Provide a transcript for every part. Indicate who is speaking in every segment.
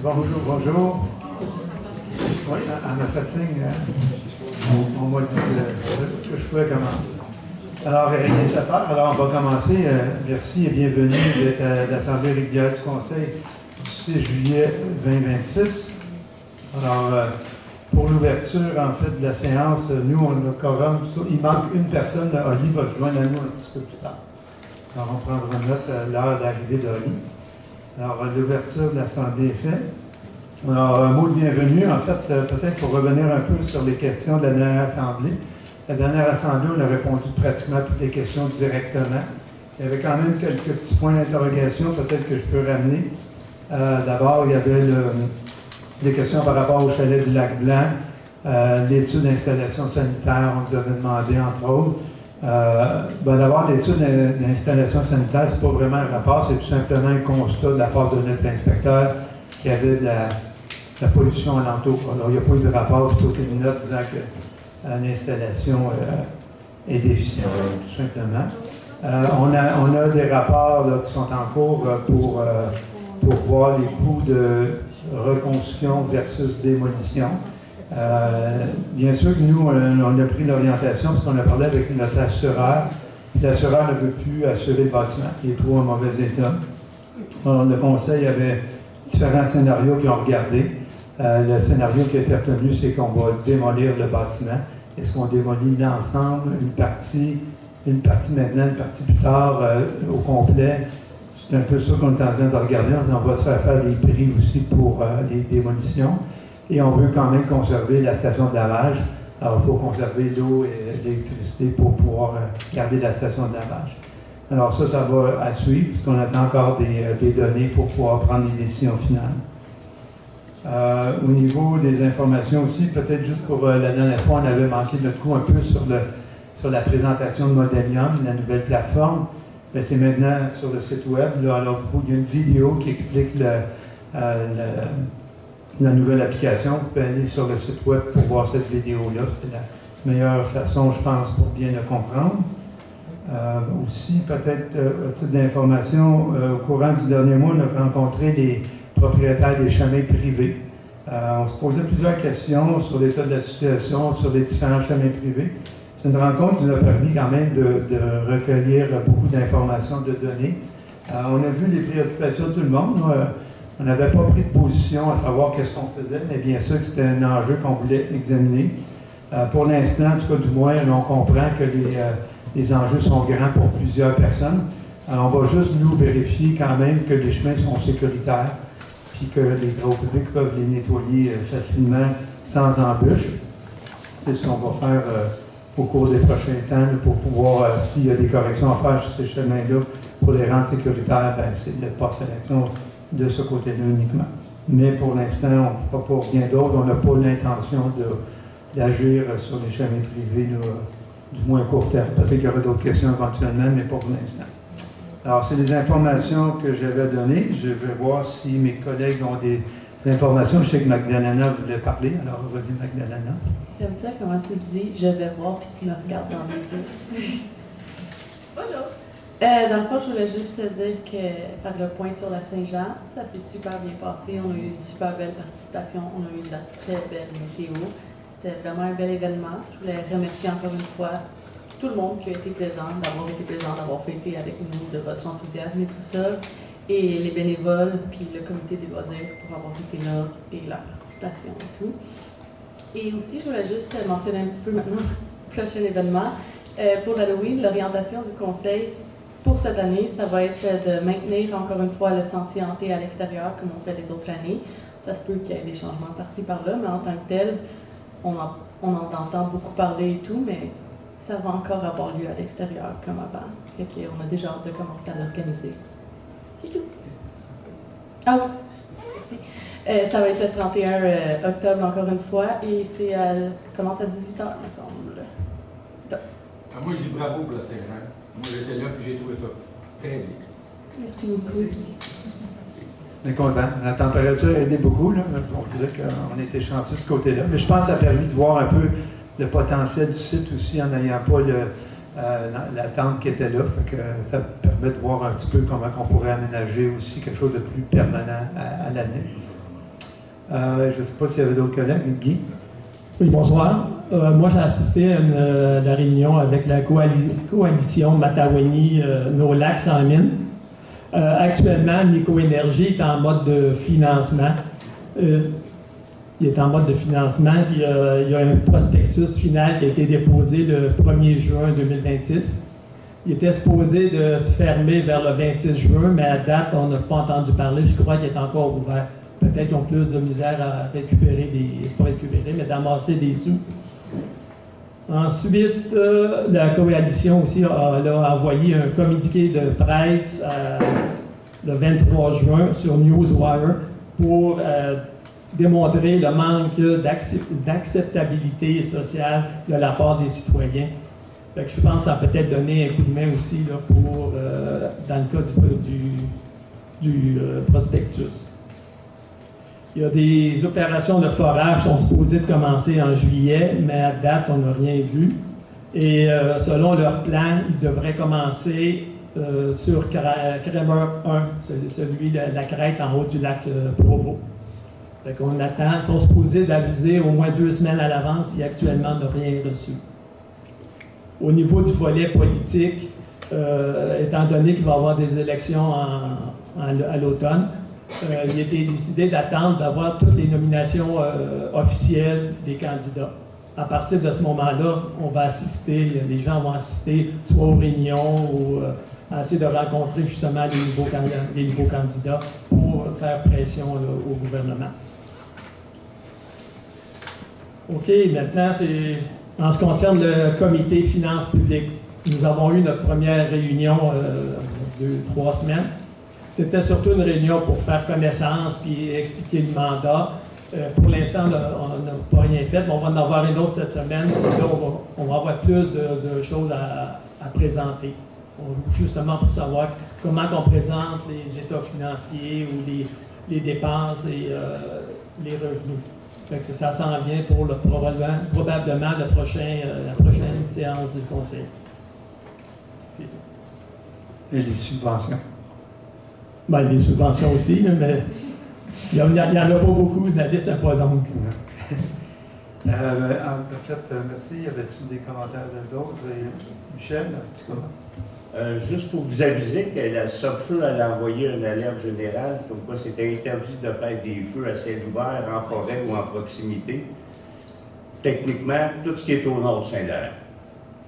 Speaker 1: Bonjour, bonjour. Oui, à ma fatigue, on m'a dit que je pouvais commencer. Alors, il est 7 heures, alors on va commencer. Merci et bienvenue d'être à l'Assemblée régulière du Conseil du 6 juillet 2026. Alors, pour l'ouverture, en fait, de la séance, nous, on a quorum. Il manque une personne. Oli va se joindre à nous un petit peu plus tard. Alors, on prendra note à l'heure d'arrivée d'Oli. Alors, l'ouverture de l'Assemblée est faite. Alors, un mot de bienvenue, en fait, peut-être pour revenir un peu sur les questions de la dernière Assemblée. La dernière Assemblée, on a répondu pratiquement à toutes les questions directement. Il y avait quand même quelques petits points d'interrogation, peut-être que je peux ramener. D'abord, il y avait des questions par rapport au chalet du Lac-Blanc, l'étude d'installation sanitaire, on nous avait demandé, entre autres. D'abord, l'étude d'installation sanitaire, ce n'est pas vraiment un rapport, c'est tout simplement un constat de la part de notre inspecteur qu'il y avait de la pollution alentour. Alors, il n'y a pas eu de rapport plutôt qu'une note disant que l'installation est déficiente, tout simplement. On a des rapports là, qui sont en cours pour voir les coûts de reconstruction versus démolition. Bien sûr que nous, on a pris l'orientation parce qu'on a parlé avec notre assureur. L'assureur ne veut plus assurer le bâtiment. Il est trop en mauvais état. Alors, le conseil avait différents scénarios qu'ils ont regardé. Le scénario qui a été retenu, c'est qu'on va démolir le bâtiment. Est-ce qu'on démolit l'ensemble, une partie maintenant, une partie plus tard, au complet? C'est un peu ça qu'on est en train de regarder. On va se faire des prix aussi pour les démolitions. Et on veut quand même conserver la station de lavage. Alors, il faut conserver l'eau et l'électricité pour pouvoir garder la station de lavage. Alors ça va à suivre, parce qu'on attend encore des données pour pouvoir prendre les décisions finales. Au niveau des informations aussi, peut-être juste pour la dernière fois, on avait manqué notre coup un peu sur la présentation de Modelium, la nouvelle plateforme. Mais c'est maintenant sur le site web. Là, alors, il y a une vidéo qui explique la nouvelle application. Vous pouvez aller sur le site web pour voir cette vidéo-là. C'est la meilleure façon, je pense, pour bien le comprendre. Aussi, peut-être, à titre d'information, au courant du dernier mois, on a rencontré les propriétaires des chemins privés. On se posait plusieurs questions sur l'état de la situation, sur les différents chemins privés. C'est une rencontre qui nous a permis quand même de recueillir beaucoup d'informations, de données. On a vu les préoccupations de tout le monde. On n'avait pas pris de position à savoir qu'est-ce qu'on faisait, mais bien sûr que c'était un enjeu qu'on voulait examiner. Pour l'instant, en tout cas du moins, on comprend que les enjeux sont grands pour plusieurs personnes. On va juste nous vérifier quand même que les chemins sont sécuritaires, puis que les travaux publics peuvent les nettoyer facilement, sans embûches. C'est ce qu'on va faire au cours des prochains temps là, pour pouvoir, s'il y a des corrections à faire sur ces chemins-là, pour les rendre sécuritaires, c'est de passer à l'action de ce côté-là uniquement. Mais pour l'instant, on ne fera pas rien d'autre. On n'a pas l'intention d'agir sur les chemins privés, là, du moins à court terme. Peut-être qu'il y aura d'autres questions éventuellement, mais pas pour l'instant. Alors, c'est les informations que j'avais données. Je vais voir si mes collègues ont des informations. Je sais que Magdalena voulait parler. Alors, vas-y, Magdalena.
Speaker 2: J'aime ça, comment tu te dis, je vais voir, puis tu me regardes dans les yeux. Bonjour. Dans le fond, je voulais juste te dire que faire le point sur la Saint-Jean, ça s'est super bien passé. On a eu une super belle participation. On a eu de la très belle météo. C'était vraiment un bel événement. Je voulais remercier encore une fois tout le monde qui a été présent, d'avoir fêté avec nous, de votre enthousiasme et tout ça, et les bénévoles, puis le comité des loisirs pour avoir été là, et leur participation et tout. Et aussi, je voulais juste mentionner un petit peu maintenant le prochain événement. Pour l'Halloween, l'orientation du conseil pour cette année, ça va être de maintenir encore une fois le sentier hanté à l'extérieur, comme on fait les autres années. Ça se peut qu'il y ait des changements par-ci par-là, mais en tant que tel, on en entend beaucoup parler et tout, mais ça va encore avoir lieu à l'extérieur comme avant. Fait qu'on a déjà hâte de commencer à l'organiser. C'est tout. Ah oui, merci. Ça va être le 31 octobre encore une fois et commence à 18h, il me semble. C'est top.
Speaker 3: Moi, je dis bravo pour la Saint-Jean. Moi, j'étais là et j'ai trouvé ça très bien.
Speaker 2: Merci beaucoup.
Speaker 1: On est content. La température a aidé beaucoup. Là. On dirait qu'on était chanceux de ce côté-là. Mais je pense que ça a permis de voir un peu le potentiel du site aussi en n'ayant pas la tente qui était là. Fait que ça permet de voir un petit peu comment on pourrait aménager aussi quelque chose de plus permanent à l'avenir. Je ne sais pas s'il y avait d'autres collègues. Guy?
Speaker 4: Oui, bonsoir. Moi, j'ai assisté à la réunion avec la coalition Mataweni Nos Lacs sans mine. Actuellement, Nico-Énergie est en mode de financement. Il est en mode de financement, puis il y a un prospectus final qui a été déposé le 1er juin 2026. Il était supposé de se fermer vers le 26 juin, mais à date, on n'a pas entendu parler. Je crois qu'il est encore ouvert. Peut-être qu'ils ont plus de misère à récupérer mais d'amasser des sous. Ensuite, la coalition aussi a envoyé un communiqué de presse le 23 juin sur Newswire pour démontrer le manque d'acceptabilité sociale de la part des citoyens. Fait que je pense que ça a peut-être donné un coup de main aussi là, pour, dans le cas du prospectus. Il y a des opérations de forage qui sont supposées de commencer en juillet, mais à date, on n'a rien vu. Et selon leur plan, ils devraient commencer sur Kramer 1, celui de la crête en haut du lac Provo. Fait qu'on attend, ils sont supposés d'aviser au moins 2 semaines à l'avance, puis actuellement, on n'a rien reçu. Au niveau du volet politique, étant donné qu'il va y avoir des élections à l'automne, il a été décidé d'attendre d'avoir toutes les nominations officielles des candidats. À partir de ce moment-là, on va assister, les gens vont assister soit aux réunions ou à essayer de rencontrer justement les nouveaux candidats pour faire pression là, au gouvernement. OK, maintenant, en ce qui concerne le comité finances publiques. Nous avons eu notre première réunion 2-3 semaines. C'était surtout une réunion pour faire connaissance puis expliquer le mandat. Pour l'instant, on n'a pas rien fait, mais on va en avoir une autre cette semaine. Là, on va avoir plus de choses à présenter. Justement pour savoir comment on présente les états financiers ou les dépenses et les revenus. Fait que ça s'en vient pour probablement la prochaine séance du Conseil.
Speaker 1: Et les subventions?
Speaker 4: Bien, les subventions aussi, là, mais il n'y en a pas beaucoup, la liste n'est pas longue.
Speaker 1: En fait, merci. Y avait-il des commentaires d'autres? Michel, un petit comment?
Speaker 5: Juste pour vous aviser que la SOPFEU a envoyé une alerte générale comme quoi c'était interdit de faire des feux à ciel ouvert en forêt ou en proximité. Techniquement, tout ce qui est au nord de Saint-Laurent,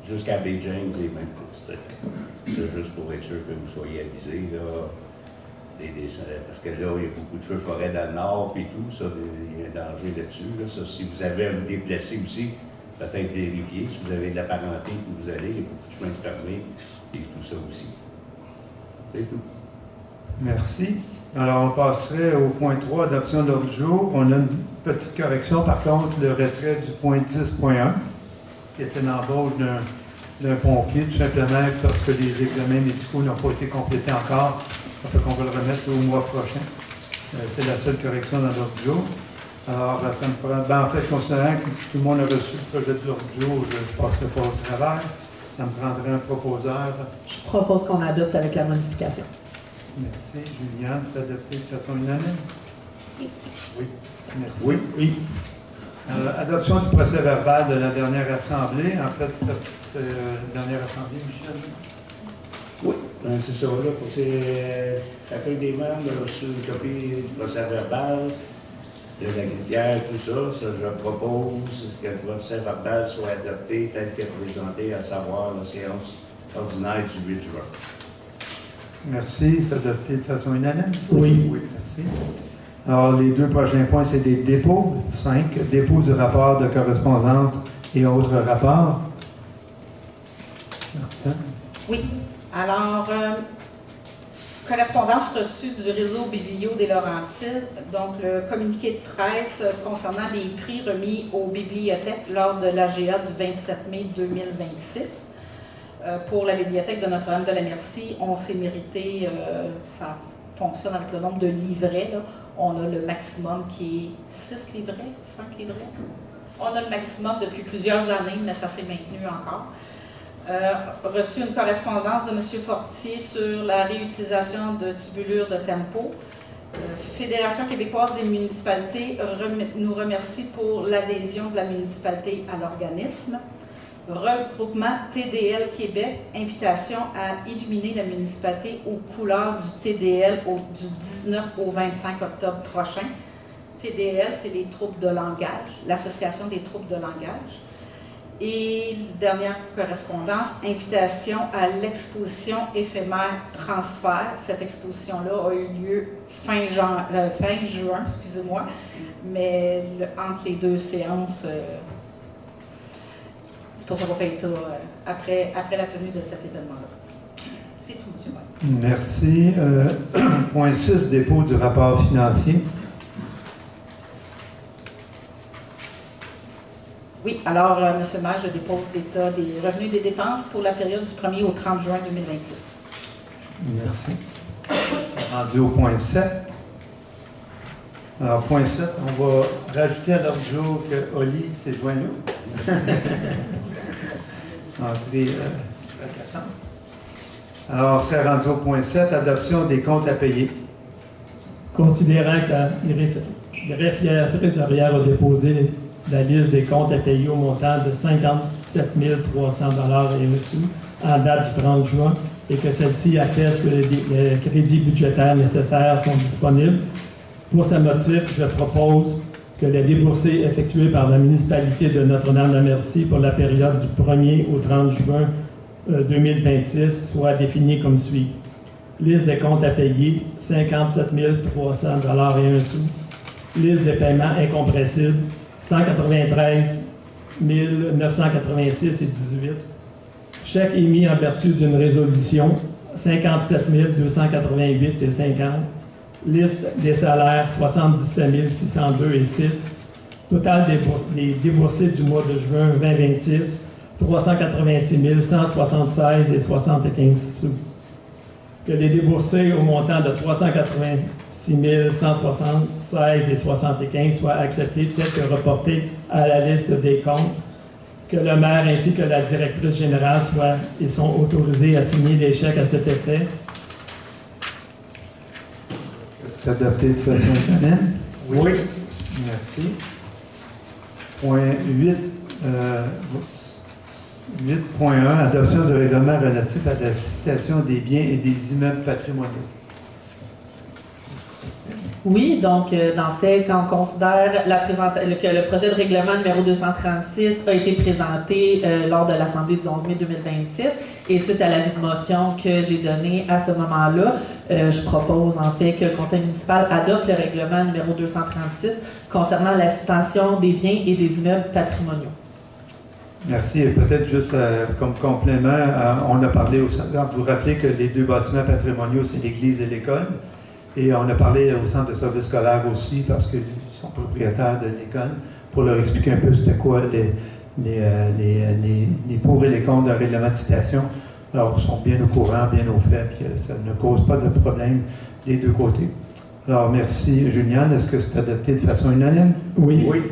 Speaker 5: jusqu'à Bay James et même plus. C'est juste pour être sûr que vous soyez avisés. Là, parce que là, il y a beaucoup de feux forêt dans le nord et tout, ça, il y a un danger là-dessus. Là, ça, si vous avez à vous déplacer aussi, peut-être vérifier. Si vous avez de la parenté où vous allez, il y a beaucoup de chemins fermés et tout ça aussi. C'est tout.
Speaker 1: Merci. Alors, on passerait au point 3, adoption de l'ordre du jour. On a une petite correction, par contre, le retrait du point 10.1, qui était l'embauche d'un pompier, tout simplement parce que les examens médicaux n'ont pas été complétés encore. Ça fait qu'on va le remettre au mois prochain. C'est la seule correction dans l'ordre du jour. Alors, ça me prend, en fait, considérant que tout le monde a reçu le projet de l'ordre du jour, je ne passerai pas au travail. Ça me prendrait un proposeur.
Speaker 2: Je propose qu'on adopte avec la modification.
Speaker 1: Merci. Juliane, c'est adopté de façon unanime?
Speaker 2: Oui.
Speaker 1: Oui. Merci.
Speaker 5: Oui.
Speaker 4: Oui.
Speaker 1: Adoption du procès verbal de la dernière assemblée. En fait, c'est la dernière assemblée, Michel?
Speaker 5: Oui, c'est ça. Là, pour chacun des membres a reçu une copie du procès verbal de la griffière, tout ça. Je propose que le procès verbal soit adopté tel que présenté, à savoir la séance ordinaire du 8 juin.
Speaker 1: Merci. C'est adopté de façon unanime?
Speaker 4: Oui.
Speaker 1: Oui, merci. Alors, les 2 prochains points, c'est des dépôts. 5, dépôt du rapport de correspondance et autres rapports. Martin?
Speaker 6: Oui. Alors, correspondance reçue du réseau Biblio des Laurentides, donc le communiqué de presse concernant les prix remis aux bibliothèques lors de l'AGA du 27 mai 2026. Pour la bibliothèque de Notre-Dame-de-la-Merci, on s'est mérité, ça fonctionne avec le nombre de livrets, là. On a le maximum qui est 6 livrets, 5 livrets. On a le maximum depuis plusieurs années, mais ça s'est maintenu encore. Reçu une correspondance de M. Fortier sur la réutilisation de tubulures de tempo Fédération québécoise des municipalités nous remercie pour l'adhésion de la municipalité à l'organisme. Regroupement TDL Québec, invitation à illuminer la municipalité aux couleurs du TDL du 19 au 25 octobre prochain. TDL, c'est les troupes de langage, l'Association des troupes de langage. Et dernière correspondance, invitation à l'exposition éphémère Transfert. Cette exposition-là a eu lieu fin juin, excusez-moi, mais entre les deux séances, c'est pour ça qu'on fait ça après la tenue de cet événement-là. C'est tout, M. Maire.
Speaker 1: Merci. Point 6, dépôt du rapport financier.
Speaker 6: Oui, alors, M. le maire, je dépose l'état des revenus et des dépenses pour la période du 1er au 30 juin 2026.
Speaker 1: Merci. Rendu au point 7. Alors, point 7, on va rajouter à l'ordre du jour que Oli s'est joint nous. Entrée fracassante. Alors, on serait rendu au point 7, adoption des comptes à payer.
Speaker 4: Considérant que le greffière trésorière a déposé la liste des comptes à payer au montant de 57 300 $ et un sou en date du 30 juin et que celle-ci atteste que les crédits budgétaires nécessaires sont disponibles. Pour ce motif, je propose que les déboursés effectués par la municipalité de Notre-Dame-de-Merci pour la période du 1er au 30 juin 2026 soient définis comme suit. Liste des comptes à payer, 57 300 $ et un sou. Liste des paiements incompressibles, 193 986 et 18. Chèque émis en vertu d'une résolution, 57 288 et 50. Liste des salaires, 77 602 et 6. Total des déboursés du mois de juin 2026, 386 176 et 75 sous. Que les déboursés au montant de 386 176 et 75 soient acceptés tels que reportés à la liste des comptes. Que le maire ainsi que la directrice générale sont autorisés à signer des chèques à cet effet.
Speaker 1: C'est adopté de façon unanime?
Speaker 5: Oui.
Speaker 1: Merci. Point 8. 8.1, adoption du règlement relatif à la citation des biens et des immeubles patrimoniaux.
Speaker 2: Oui, donc, dans le fait, quand on considère que le projet de règlement numéro 236 a été présenté lors de l'Assemblée du 11 mai 2026, et suite à l'avis de motion que j'ai donné à ce moment-là, je propose en fait que le conseil municipal adopte le règlement numéro 236 concernant la citation des biens et des immeubles patrimoniaux.
Speaker 1: Merci. Et peut-être juste comme complément, on a parlé au centre, vous rappelez que les deux bâtiments patrimoniaux, c'est l'église et l'école. Et on a parlé au centre de service scolaire aussi, parce qu'ils sont propriétaires de l'école, pour leur expliquer un peu c'était quoi les pour et les contre d'un règlement de citation. Alors, ils sont bien au courant, bien au fait, puis ça ne cause pas de problème des deux côtés. Alors, merci, Juliane. Est-ce que c'est adopté de façon unanime?
Speaker 4: Oui.
Speaker 5: Oui.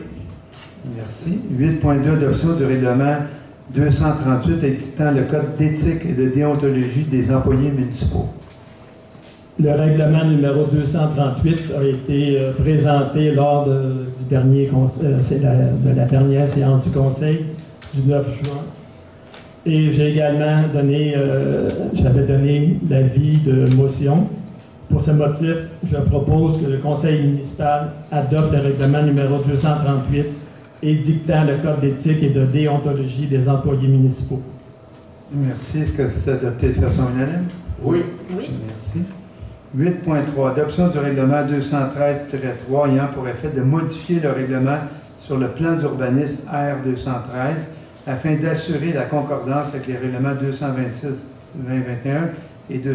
Speaker 1: Merci. 8.2, adoption du règlement 238 édictant le code d'éthique et de déontologie des employés municipaux.
Speaker 4: Le règlement numéro 238 a été présenté lors de la dernière séance du Conseil du 9 juin. Et j'ai également j'avais donné l'avis de motion. Pour ce motif, je propose que le Conseil municipal adopte le règlement numéro 238 édictant le code d'éthique et de déontologie des employés municipaux.
Speaker 1: Merci. Est-ce que c'est adopté de façon unanime?
Speaker 5: Oui.
Speaker 2: Oui.
Speaker 1: Merci. 8.3, adoption du règlement 213-3 ayant pour effet de modifier le règlement sur le plan d'urbanisme R213 afin d'assurer la concordance avec les règlements 226-2021 et 236-2023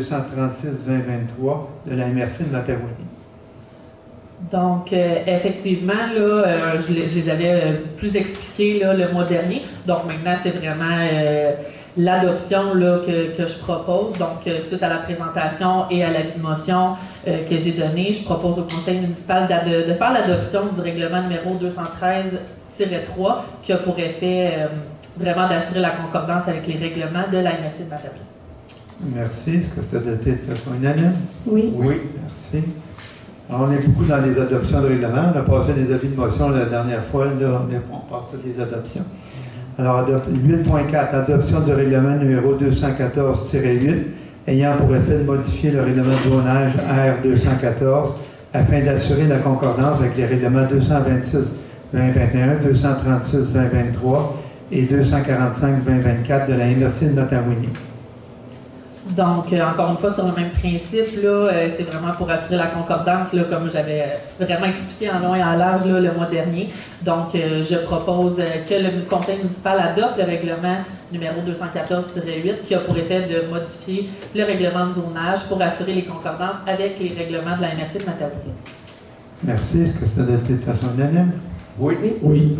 Speaker 1: de la MRC de Matagouini.
Speaker 2: Donc, effectivement, là, je les avais plus expliqués là, le mois dernier. Donc, maintenant, c'est vraiment l'adoption là, que je propose. Donc, suite à la présentation et à l'avis de motion que j'ai donné, je propose au conseil municipal de faire l'adoption du règlement numéro 213-3 qui a pour effet vraiment d'assurer la concordance avec les règlements de la MRC de Matagouini.
Speaker 1: Merci. Est-ce que c'est adopté de façon unanime?
Speaker 2: Oui.
Speaker 5: Oui.
Speaker 1: Merci. Alors, on est beaucoup dans les adoptions de règlement. On a passé des avis de motion la dernière fois. Là, on passe toutes les adoptions. Alors, 8.4, adoption du règlement numéro 214-8, ayant pour effet de modifier le règlement de zonage R214 afin d'assurer la concordance avec les règlements 226-2021, 236-2023 et 245-2024 de la MRC de Nottawini.
Speaker 7: Donc, encore une fois, sur le même principe, là, c'est vraiment pour assurer la concordance, là, comme j'avais vraiment expliqué en long et en large là, le mois dernier. Donc, je propose que le conseil municipal adopte le règlement numéro 214-8 qui a pour effet de modifier le règlement de zonage pour assurer les concordances avec les règlements de la MRC de Matawini.
Speaker 1: Merci. Est-ce que c'est adopté de façon unanime?
Speaker 5: Oui.
Speaker 4: Oui.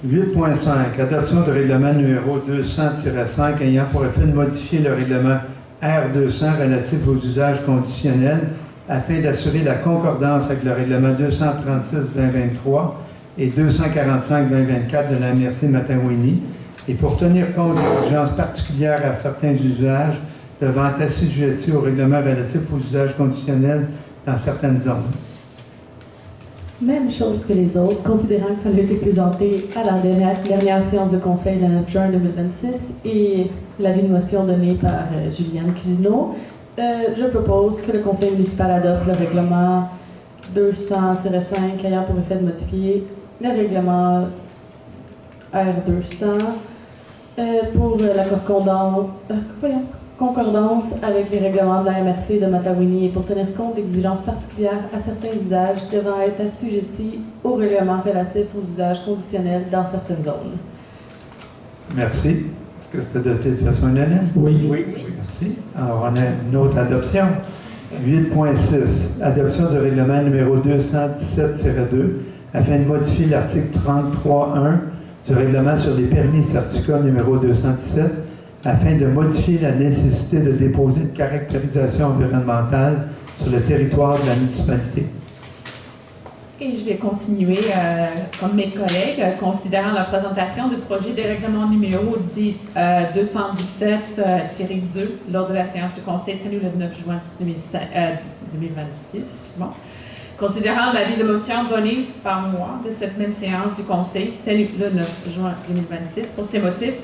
Speaker 1: 8.5, adoption du règlement numéro 200-5 ayant pour effet de modifier le règlement R200 relatif aux usages conditionnels afin d'assurer la concordance avec le règlement 236-2023 et 245-2024 de la MRC Matawini et pour tenir compte d'exigences particulières à certains usages devant être assujettis au règlement relatif aux usages conditionnels dans certaines zones.
Speaker 2: Même chose que les autres, considérant que ça a été présenté à la dernière séance de conseil le 9 juin 2026 et l'avis de motion donné par Juliane Cousineau, je propose que le conseil municipal adopte le règlement 200-5 ayant pour effet de modifier le règlement R200 pour la concordance avec les règlements de la MRC de Matawini et pour tenir compte d'exigences particulières à certains usages devant être assujettis au règlement relatif aux usages conditionnels dans certaines zones.
Speaker 1: Merci. Est-ce que c'est adopté de façon unanime?
Speaker 4: Oui.
Speaker 5: Oui.
Speaker 1: Merci. Alors, on a une autre adoption. 8.6, adoption du règlement numéro 217-2 afin de modifier l'article 33.1 du règlement sur les permis et certificats numéro 217 afin de modifier la nécessité de déposer une caractérisation environnementale sur le territoire de la municipalité.
Speaker 8: Et je vais continuer, comme mes collègues, considérant la présentation du projet de règlement numéro 217-2 lors de la séance du Conseil tenue le 9 juin 2026. Excuse-moi. Considérant l'avis de motion donné par moi de cette même séance du Conseil tenue le 9 juin 2026, pour ces motifs,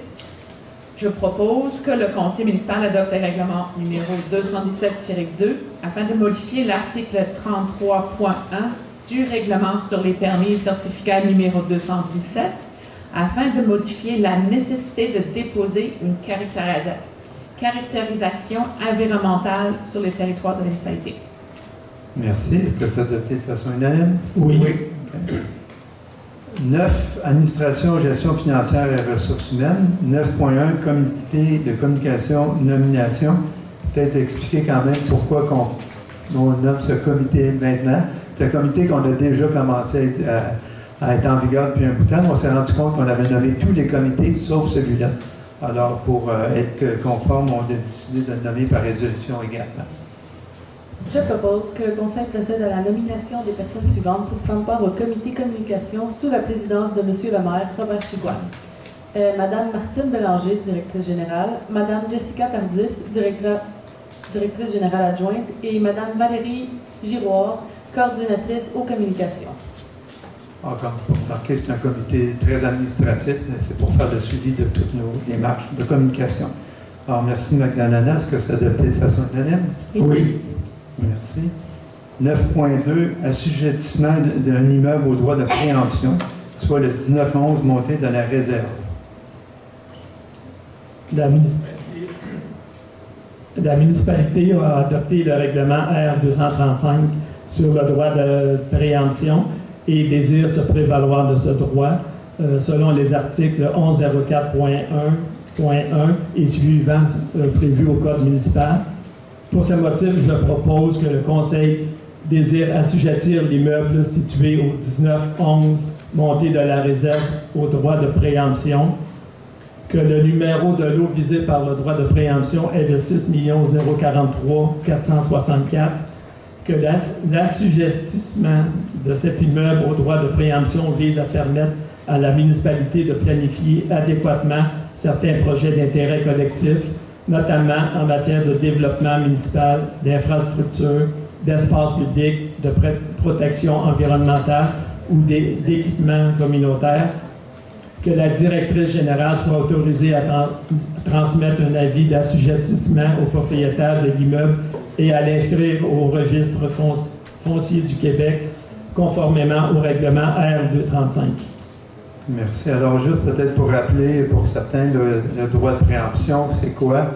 Speaker 8: je propose que le Conseil municipal adopte le règlement numéro 217-2 afin de modifier l'article 33.1 du règlement sur les permis et certificats numéro 217 afin de modifier la nécessité de déposer une caractérisation environnementale sur le territoire de la municipalité.
Speaker 1: Merci. Est-ce que c'est adopté de façon unanime?
Speaker 4: Oui.
Speaker 1: Okay. 9, administration, gestion financière et ressources humaines. 9.1, comité de communication, nomination. Peut-être expliquer quand même pourquoi on nomme ce comité maintenant. C'est un comité qu'on a déjà commencé à être en vigueur depuis un bout de temps. On s'est rendu compte qu'on avait nommé tous les comités sauf celui-là. Alors, pour être conforme, on a décidé de le nommer par résolution également.
Speaker 2: Je propose que le Conseil procède à la nomination des personnes suivantes pour prendre part au comité communication sous la présidence de M. le maire Robert Chigoine. Madame Martine Bélanger, directrice générale, Madame Jessica Tardif, directrice générale adjointe, et Madame Valérie Giroir, coordinatrice aux communications.
Speaker 1: Encore pour remarquer, c'est un comité très administratif, mais c'est pour faire le suivi de toutes nos démarches de communication. Alors, merci Magdalena. Est-ce que c'est adopté de façon unanime?
Speaker 4: Oui.
Speaker 1: Merci. 9.2, assujettissement d'un immeuble au droit de préemption, soit le 1911 monté de la réserve.
Speaker 4: La municipalité a adopté le règlement R235 sur le droit de préemption et désire se prévaloir de ce droit selon les articles 1104.1.1 et suivants prévus au Code municipal. Pour ce motif, je propose que le Conseil désire assujettir l'immeuble situé au 1911 montée de la réserve au droit de préemption, que le numéro de lot visé par le droit de préemption est de 6 043 464, que l'assujettissement de cet immeuble au droit de préemption vise à permettre à la municipalité de planifier adéquatement certains projets d'intérêt collectif, notamment en matière de développement municipal, d'infrastructures, d'espaces publics, de protection environnementale ou d'équipements communautaires, que la directrice générale soit autorisée à transmettre un avis d'assujettissement au propriétaire de l'immeuble et à l'inscrire au registre foncier du Québec, conformément au règlement R235.
Speaker 1: Merci. Alors, juste peut-être pour rappeler pour certains, le droit de préemption, c'est quoi?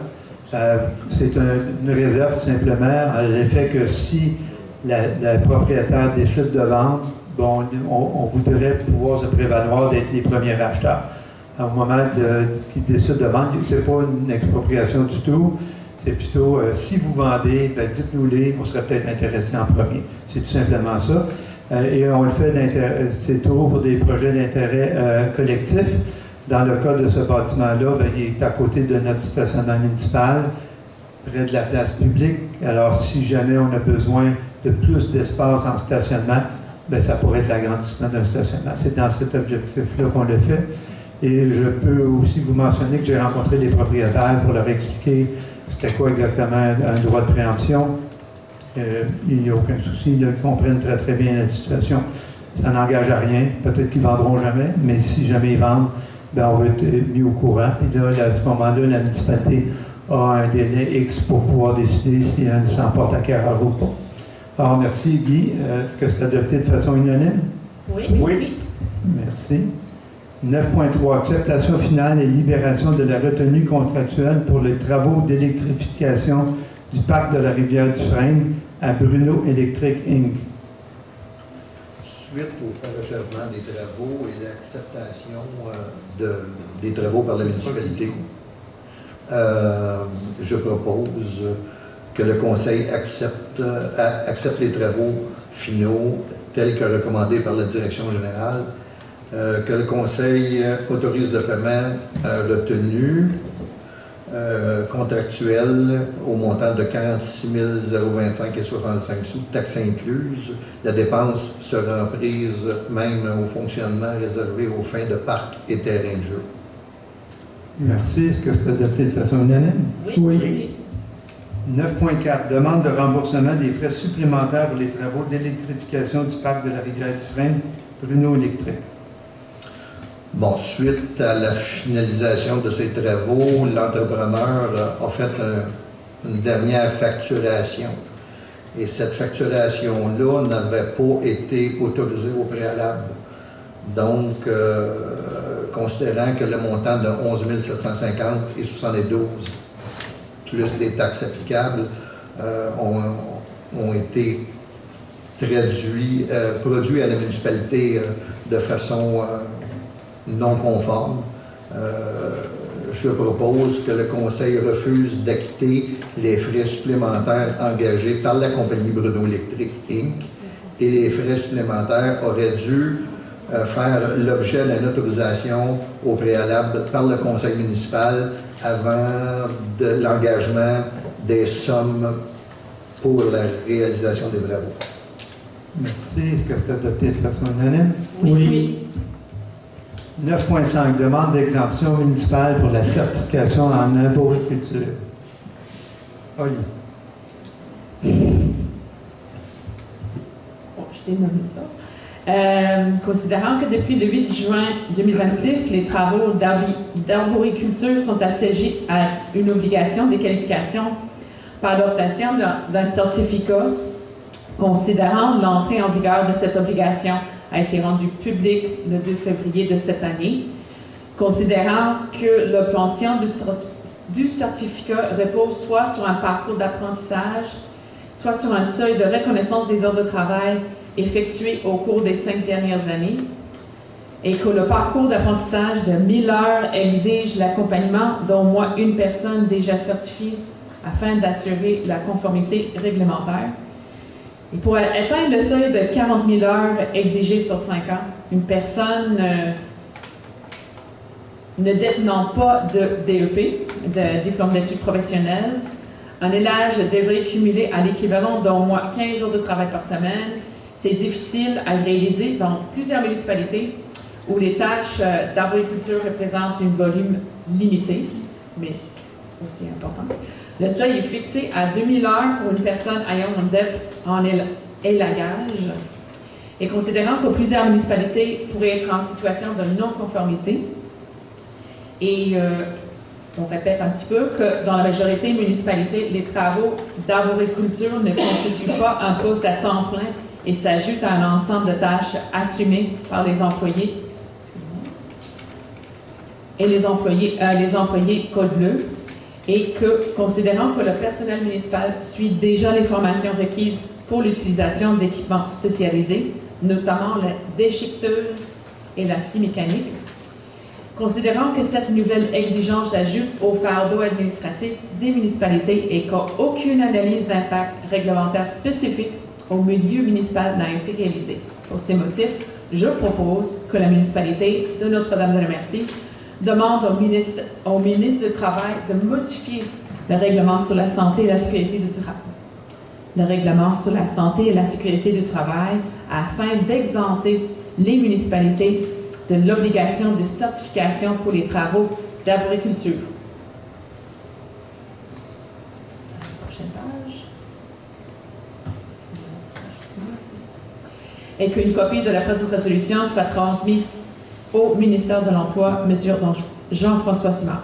Speaker 1: C'est une réserve tout simplement à l'effet que si la propriétaire décide de vendre, bon, on voudrait pouvoir se prévaloir d'être les premiers acheteurs. Au moment qu'ils décident de vendre, ce n'est pas une expropriation du tout. C'est plutôt, si vous vendez, ben, dites-nous-les, on serait peut-être intéressé en premier. C'est tout simplement ça. Et on le fait, c'est toujours pour des projets d'intérêt collectif. Dans le cas de ce bâtiment-là, ben, il est à côté de notre stationnement municipal, près de la place publique. Alors, si jamais on a besoin de plus d'espace en stationnement, ben, ça pourrait être l'agrandissement d'un stationnement. C'est dans cet objectif-là qu'on le fait. Et je peux aussi vous mentionner que j'ai rencontré les propriétaires pour leur expliquer c'était quoi exactement un droit de préemption. Il n'y a aucun souci, ils comprennent très très bien la situation. Ça n'engage à rien. Peut-être qu'ils ne vendront jamais, mais si jamais ils vendent, ben, on va être mis au courant. Et là, à ce moment-là, la municipalité a un délai X pour pouvoir décider si elle s'emporte acquéreur ou pas. Alors, merci Guy. Est-ce que c'est adopté de façon unanime?
Speaker 6: Oui.
Speaker 5: Oui.
Speaker 1: Merci. 9.3. Acceptation finale et libération de la retenue contractuelle pour les travaux d'électrification du parc de la Rivière-du-Frêne à Bruno Electric Inc.
Speaker 9: Suite au parachèvement des travaux et l'acceptation des travaux par la municipalité, je propose que le Conseil accepte les travaux finaux tels que recommandés par la Direction générale, que le Conseil autorise le paiement retenu contractuel au montant de 46 025 et 65 sous, taxes incluses. La dépense sera prise même au fonctionnement réservé aux fins de parcs et terrains de jeu.
Speaker 1: Merci. Est-ce que c'est adopté de façon unanime?
Speaker 4: Oui.
Speaker 1: 9.4. Demande de remboursement des frais supplémentaires pour les travaux d'électrification du parc de la Rivière-du-Frêne, Bruno Électrique.
Speaker 9: Bon, suite à la finalisation de ces travaux, l'entrepreneur a fait une dernière facturation. Et cette facturation-là n'avait pas été autorisée au préalable. Donc, considérant que le montant de 11 750 et 72 plus les taxes applicables ont été produits à la municipalité de façon non conforme, je propose que le Conseil refuse d'acquitter les frais supplémentaires engagés par la compagnie Bruno Electric Inc. Et les frais supplémentaires auraient dû faire l'objet d'une autorisation au préalable par le Conseil municipal avant de l'engagement des sommes pour la réalisation des travaux.
Speaker 1: Merci. Est-ce que c'est adopté de façon unanime?
Speaker 4: Oui.
Speaker 1: 9.5. Demande d'exemption municipale pour la certification en arboriculture. Oli.
Speaker 8: Bon, je t'ai nommé ça. Considérant que depuis le 8 juin 2026, les travaux d'arboriculture sont associés à une obligation de qualification par l'obtention d'un certificat, considérant l'entrée en vigueur de cette obligation a été rendue publique le 2 février de cette année, considérant que l'obtention du certificat repose soit sur un parcours d'apprentissage, soit sur un seuil de reconnaissance des heures de travail effectuées au cours des 5 dernières années, et que le parcours d'apprentissage de 1000 heures exige l'accompagnement d'au moins une personne déjà certifiée afin d'assurer la conformité réglementaire. Et pour atteindre le seuil de 40 000 heures exigées sur 5 ans, une personne ne détenant pas de DEP, de diplôme d'études professionnelles, un élève devrait cumuler à l'équivalent d'au moins 15 heures de travail par semaine. C'est difficile à réaliser dans plusieurs municipalités où les tâches d'arboriculture représentent un volume limité, mais aussi important. Le seuil est fixé à 2000 heures pour une personne ayant un DEP en élagage. Et considérant que plusieurs municipalités pourraient être en situation de non-conformité, et on répète un petit peu que dans la majorité des municipalités, les travaux d'arboriculture ne constituent pas un poste à temps plein et s'ajoutent à un ensemble de tâches assumées par les employés et les employés Code Bleu, et que, considérant que le personnel municipal suit déjà les formations requises pour l'utilisation d'équipements spécialisés, notamment la déchiqueteuse et la scie mécanique, considérant que cette nouvelle exigence s'ajoute au fardeau administratif des municipalités et qu'aucune analyse d'impact réglementaire spécifique au milieu municipal n'a été réalisée. Pour ces motifs, je propose que la municipalité de Notre-Dame-de-la-Merci demande au ministre du Travail de modifier le règlement sur la santé et la sécurité du travail. Le règlement sur la santé et la sécurité du travail afin d'exempter les municipalités de l'obligation de certification pour les travaux d'arboriculture. Prochaine page. Et qu'une copie de la présente résolution soit transmise au ministère de l'Emploi, M. Jean-François Simard.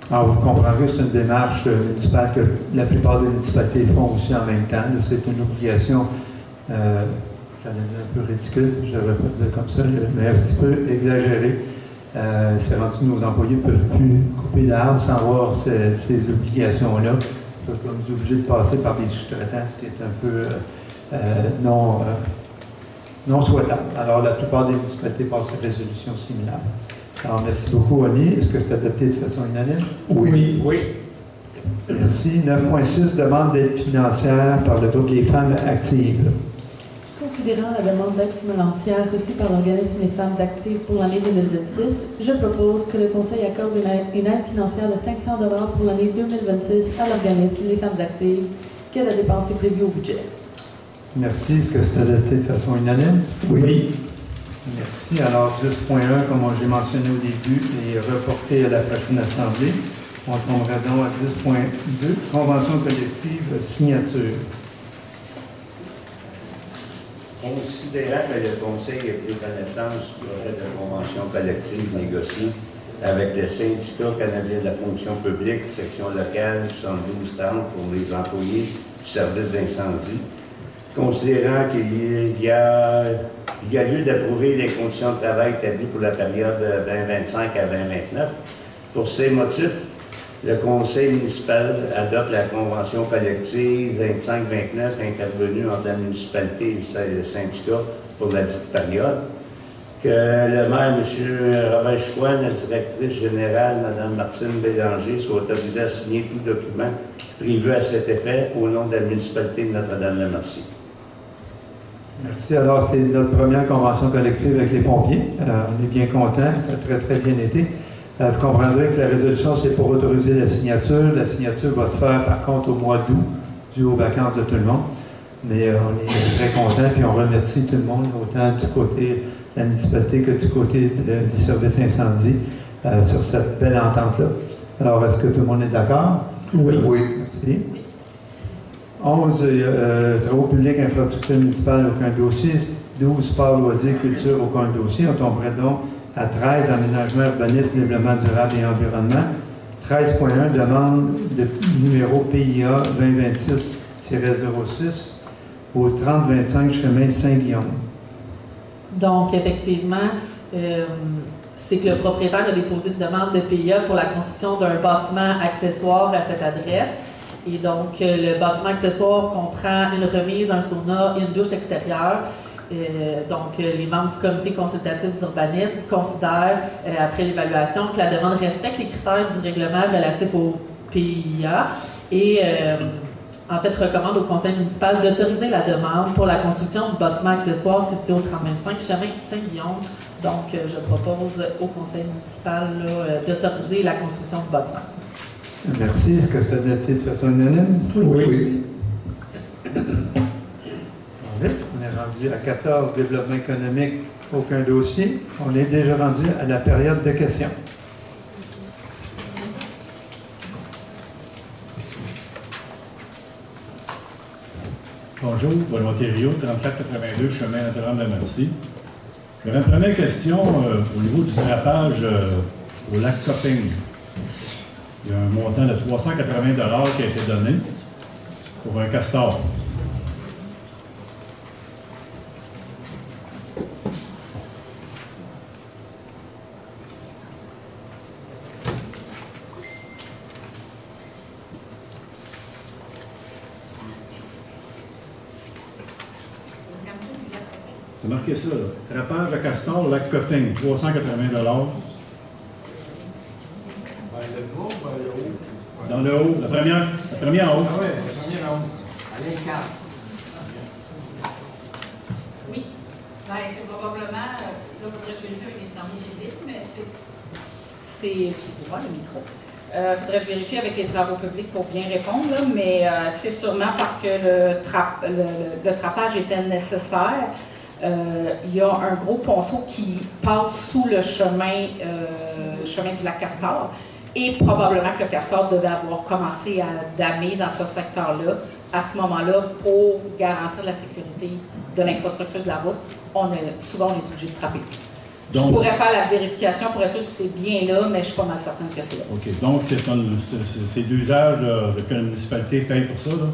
Speaker 1: Alors, vous comprendrez que c'est une démarche municipale que la plupart des municipalités font aussi en même temps. C'est une obligation, j'allais dire un peu ridicule, je ne devrais pas dire comme ça, mais un petit peu exagérée. C'est rendu que nos employés ne peuvent plus couper l'arbre sans avoir ces obligations-là. Ils sont obligés de passer par des sous-traitants, ce qui est un peu non souhaitable. Alors, la plupart des municipalités passent une résolution similaire. Alors, merci beaucoup, Oli. Est-ce que c'est adopté de façon unanime?
Speaker 5: Oui.
Speaker 1: Merci. 9.6, demande d'aide financière par le groupe des femmes actives.
Speaker 2: Considérant la demande d'aide financière reçue par l'organisme des femmes actives pour l'année 2026, je propose que le Conseil accorde une aide financière de 500 $ pour l'année 2026 à l'organisme des femmes actives, que la dépense est prévue au budget.
Speaker 1: Merci. Est-ce que c'est adopté de façon unanime?
Speaker 4: Oui.
Speaker 1: Merci. Alors, 10.1, comme j'ai mentionné au début, est reporté à la prochaine Assemblée. On tombera donc à 10.2, convention collective signature.
Speaker 5: Considérant que le Conseil a pris connaissance du projet de convention collective négocié avec le syndicat canadien de la fonction publique, section locale 7230 pour les employés du service d'incendie, considérant qu'il y a lieu d'approuver les conditions de travail établies pour la période 2025 à 2029. Pour ces motifs, le Conseil municipal adopte la convention collective 25-29 intervenue entre la municipalité et le syndicat pour la dite période. Que le maire, M. Robert Chicoine, la directrice générale, Mme Martine Bélanger, soit autorisée à signer tout document prévu à cet effet au nom de la municipalité de Notre-Dame-de-la-Merci.
Speaker 1: Merci. Alors, c'est notre première convention collective avec les pompiers. On est bien contents. Ça a très, très bien été. Vous comprendrez que la résolution, c'est pour autoriser la signature. La signature va se faire, par contre, au mois d'août, dû aux vacances de tout le monde. Mais on est très contents, puis on remercie tout le monde, autant du côté de la municipalité que du côté du service incendie, sur cette belle entente-là. Alors, est-ce que tout le monde est d'accord?
Speaker 9: Oui.
Speaker 1: Merci. 11, travaux publics, infrastructure municipale, aucun dossier. 12, sport, loisirs, culture, aucun dossier. On tomberait donc à 13, aménagement urbanisme, développement durable et environnement. 13.1, demande de numéro PIA 2026-06 au 3025 chemin Saint-Guillaume.
Speaker 7: Donc, effectivement, c'est que le propriétaire a déposé une demande de PIA pour la construction d'un bâtiment accessoire à cette adresse. Et donc, le bâtiment accessoire comprend une remise, un sauna et une douche extérieure. Donc, les membres du comité consultatif d'urbanisme considèrent, après l'évaluation, que la demande respecte les critères du règlement relatif au PIA et, en fait, recommande au conseil municipal d'autoriser la demande pour la construction du bâtiment accessoire situé au 3025 chemin Saint-Guillaume. Donc, je propose au conseil municipal d'autoriser la construction du bâtiment.
Speaker 1: Merci. Est-ce que c'est adopté de façon unanime?
Speaker 9: Oui.
Speaker 1: On est rendu à 14, développement économique, aucun dossier. On est déjà rendu à la période de questions.
Speaker 10: Bonjour, Benoît Thériault, 3482 chemin Notre-Dame-de-Merci. J'aurais une première question au niveau du drapage au lac Copping. Il y a un montant de 380 $ qui a été donné pour un castor. C'est marqué ça, là. Drapage à castor, lac Copping, 380 $. Dans le haut, la première en haut.
Speaker 3: Ah oui, la première en haut. À l'incarne.
Speaker 6: Oui. Ben, c'est probablement, là, il faudrait que je vérifie avec les travaux publics, mais excusez-moi, le micro. Il faudrait que je vérifie avec les travaux publics pour bien répondre, là, mais c'est sûrement parce que le trappage était nécessaire. Il y a un gros ponceau qui passe sous le chemin du lac Castor. Et probablement que le castor devait avoir commencé à damer dans ce secteur-là à ce moment-là pour garantir la sécurité de l'infrastructure de la route. Souvent, on est obligé de trapper. Donc, je pourrais faire la vérification pour être sûr si c'est bien là, mais je ne suis pas mal certaine que c'est là.
Speaker 10: OK. Donc, c'est l'usage que la municipalité paye pour ça, là?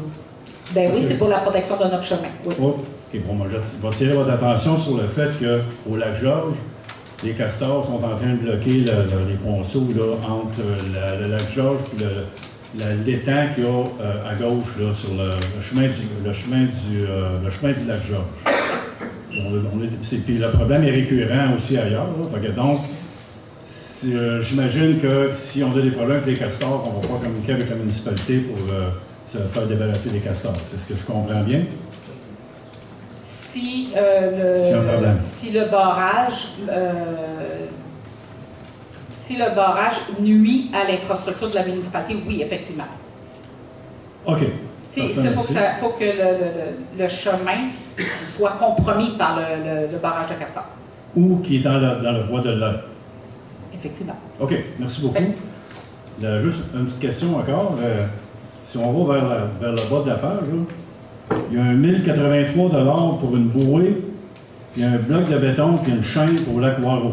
Speaker 6: Ben oui, c'est pour la protection de notre chemin. Oui.
Speaker 10: Oh, OK. Bon, moi, je vais attirer votre attention sur le fait qu'au lac Georges, les castors sont en train de bloquer les ponceaux là, entre le lac Georges et l'étang qu'il y a à gauche là, sur le chemin du lac Georges. Puis le problème est récurrent aussi ailleurs. Là, fait que donc, j'imagine que si on a des problèmes avec les castors, on ne va pas communiquer avec la municipalité pour se faire débarrasser des castors. C'est ce que je comprends bien?
Speaker 6: Si le barrage nuit à l'infrastructure de la municipalité, oui, effectivement.
Speaker 10: OK.
Speaker 6: Il faut que le chemin soit compromis par le barrage de Castor.
Speaker 10: Ou qui est dans le bois de l'Aube.
Speaker 6: Effectivement.
Speaker 10: OK, merci beaucoup. Juste une petite question encore. Si on va vers le bas de la page, là, il y a un 1083 $ pour une bouée, puis un bloc de béton, puis une chaîne pour le lac Waro.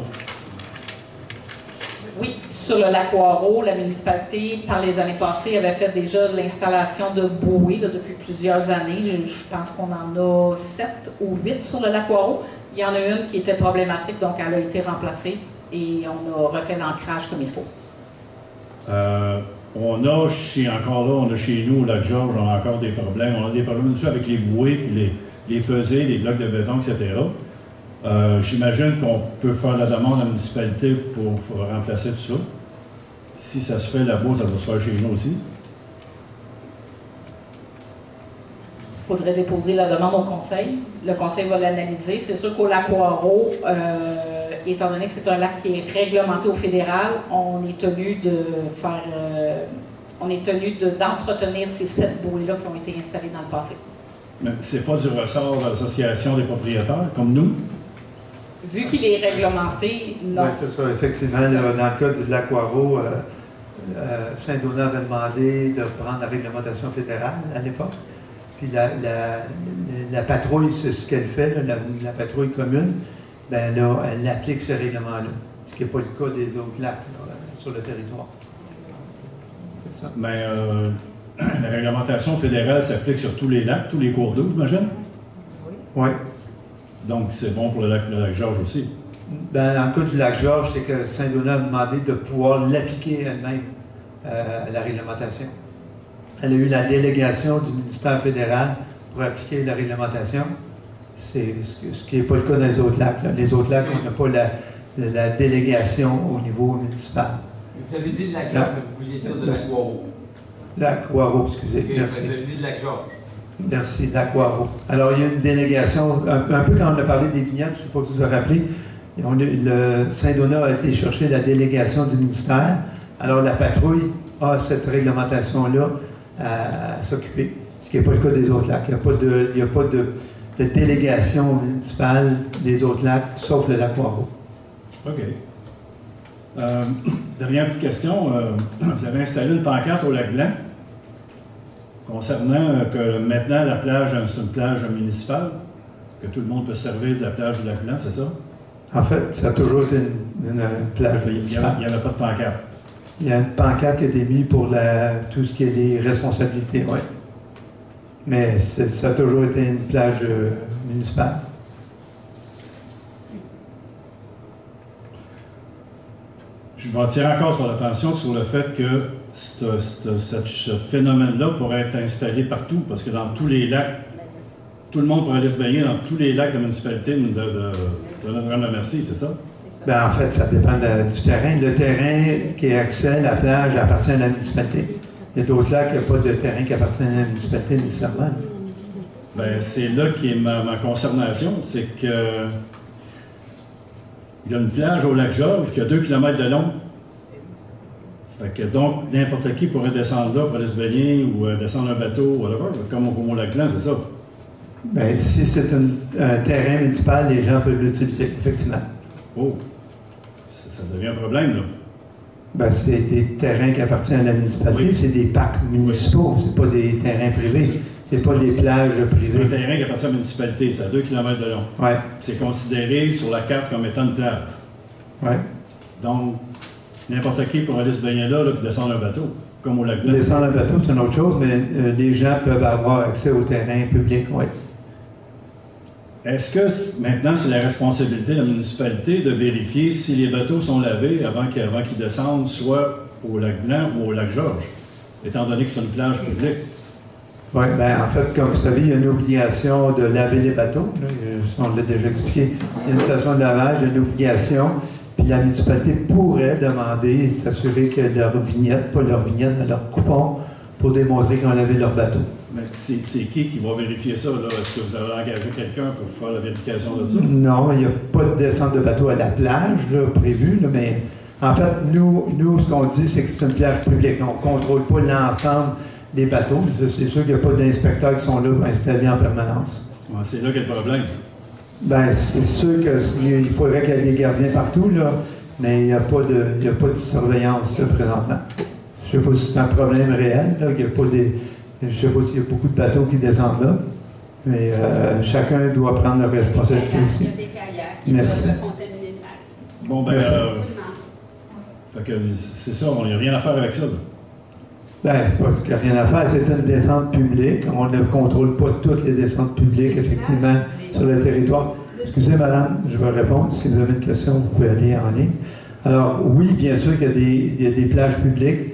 Speaker 6: Oui, sur le lac Waro, la municipalité, par les années passées, avait fait déjà l'installation de bouées là, depuis plusieurs années. Je pense qu'on en a 7 ou 8 sur le lac Waro. Il y en a une qui était problématique, donc elle a été remplacée et on a refait l'ancrage comme il faut.
Speaker 10: On a chez nous, au lac Georges, on a encore des problèmes. On a des problèmes aussi avec les bouées, puis les pesées, les blocs de béton, etc. J'imagine qu'on peut faire la demande à la municipalité pour remplacer tout ça. Si ça se fait là-bas, ça doit se faire chez nous aussi.
Speaker 6: Il faudrait déposer la demande au conseil. Le conseil va l'analyser. C'est sûr qu'au lac Waro, étant donné que c'est un lac qui est réglementé au fédéral, on est tenu d'entretenir ces 7 bouées-là qui ont été installées dans le passé.
Speaker 10: Mais ce n'est pas du ressort de l'association des propriétaires, comme nous?
Speaker 6: Vu qu'il est réglementé, non.
Speaker 1: Oui, c'est ça. Effectivement, dans le cas du lac Waro, Saint-Donat avait demandé de prendre la réglementation fédérale à l'époque. Puis la patrouille, c'est ce qu'elle fait, là, la patrouille commune, ben là, elle applique ce règlement-là, ce qui n'est pas le cas des autres lacs là, sur le territoire. C'est ça.
Speaker 10: Mais la réglementation fédérale s'applique sur tous les lacs, tous les cours d'eau, j'imagine?
Speaker 1: Oui.
Speaker 10: Donc, c'est bon pour le lac Georges aussi?
Speaker 1: Ben, dans le cas du lac Georges, c'est que Saint-Donat a demandé de pouvoir l'appliquer elle-même à la réglementation. Elle a eu la délégation du ministère fédéral pour appliquer la réglementation. C'est ce qui n'est pas le cas dans les autres lacs. Là. Les autres lacs, on n'a pas la délégation au niveau municipal.
Speaker 3: Vous avez dit le lac Georges, mais vous vouliez dire de lac Waro.
Speaker 1: Lac Waro, excusez.
Speaker 3: Okay,
Speaker 1: merci.
Speaker 3: vous avez dit le lac Georges.
Speaker 1: Merci, lac Waro. Alors, il y a une délégation, un peu quand on a parlé des vignettes, je ne sais pas si vous vous rappelez, le Saint-Donat a été chercher la délégation du ministère. Alors, la patrouille a cette réglementation-là à s'occuper, ce qui n'est pas le cas des autres lacs. Il n'y a pas de délégation municipale des autres lacs, sauf le lac Waro.
Speaker 10: OK. Dernière petite question. Vous avez installé une pancarte au lac Blanc. concernant que maintenant la plage, c'est une plage municipale, que tout le monde peut se servir de la plage du Lac-Blanc, c'est ça?
Speaker 1: En fait, ça a toujours été une plage
Speaker 10: Il n'y
Speaker 1: municipale.
Speaker 10: avait pas de pancarte.
Speaker 1: Il y a une pancarte qui a été mise pour tout ce qui est les responsabilités, oui. Mais ça a toujours été une plage municipale.
Speaker 10: Je vais attirer encore sur l'attention sur le fait que ce phénomène-là pourrait être installé partout, parce que dans tous les lacs, tout le monde pourrait aller se baigner dans tous les lacs de la municipalité de Notre-Dame-de-Merci, c'est ça?
Speaker 1: Ben, en fait, ça dépend du terrain. Le terrain qui est accès à la plage appartient à la municipalité. Il y a d'autres lacs qui n'ont pas de terrain qui appartient à la municipalité nécessairement.
Speaker 10: Ben, c'est là qui est ma consternation, c'est que il y a une plage au lac Georges qui a 2 km de long. Fait que donc, n'importe qui pourrait descendre là pour aller se baigner ou descendre un bateau, whatever, comme au Lac-Blanc, c'est ça?
Speaker 1: Bien, si c'est un terrain municipal, les gens peuvent l'utiliser, effectivement.
Speaker 10: Oh, ça devient un problème, là.
Speaker 1: Ben, c'est des terrains qui appartiennent à la municipalité, oui. C'est des parcs municipaux, c'est pas des terrains privés, c'est pas des plages privées.
Speaker 10: C'est un terrain qui appartient à la municipalité, c'est à 2 km de long.
Speaker 1: Oui.
Speaker 10: C'est considéré sur la carte comme étant une plage.
Speaker 1: Oui.
Speaker 10: Donc, n'importe qui pourrait aller se baigner là et descendre un bateau, comme au Lac-Blanc.
Speaker 1: Descendre un bateau, c'est une autre chose, mais les gens peuvent avoir accès au terrain public, oui.
Speaker 10: Est-ce que maintenant, c'est la responsabilité de la municipalité de vérifier si les bateaux sont lavés avant qu'ils descendent soit au Lac-Blanc ou au Lac-Georges, étant donné que c'est une plage publique?
Speaker 1: Oui, bien, en fait, comme vous savez, il y a une obligation de laver les bateaux. Là, on l'a déjà expliqué. Il y a une station de lavage, il y a une obligation. Puis la municipalité pourrait demander, s'assurer que leur vignette, pas leur vignette, mais leur coupon, pour démontrer qu'ils ont lavé leur bateau.
Speaker 10: Mais c'est qui va vérifier ça, là? Est-ce que vous avez engagé quelqu'un pour faire la vérification de ça?
Speaker 1: Non, il n'y a pas de descente de bateau à la plage, là, prévue, là, mais en fait, nous, ce qu'on dit, c'est que c'est une plage publique. On ne contrôle pas l'ensemble des bateaux. C'est sûr qu'il n'y a pas d'inspecteurs qui sont là installés en permanence.
Speaker 10: Ouais, c'est là qu'il y a le problème.
Speaker 1: Bien, c'est sûr qu'il faudrait qu'il y ait des gardiens partout, là, mais il n'y a pas de surveillance là, présentement. Je ne sais pas si c'est un problème réel, là, qu'il n'y a pas des... Je ne sais pas s'il y a beaucoup de bateaux qui descendent là, mais chacun doit prendre la responsabilité aussi.
Speaker 11: Il y a des carrières qui
Speaker 1: Merci.
Speaker 11: peuvent contaminer le lac.
Speaker 10: Bon, ben, fait que c'est ça, il n'y a rien à faire avec ça.
Speaker 1: Ben, c'est pas qu'il n'y a rien à faire, c'est une descente publique. On ne contrôle pas toutes les descentes publiques, effectivement, sur le territoire. Excusez, madame, je vais répondre. Si vous avez une question, vous pouvez aller en ligne. Alors, oui, bien sûr qu'il y a des plages publiques.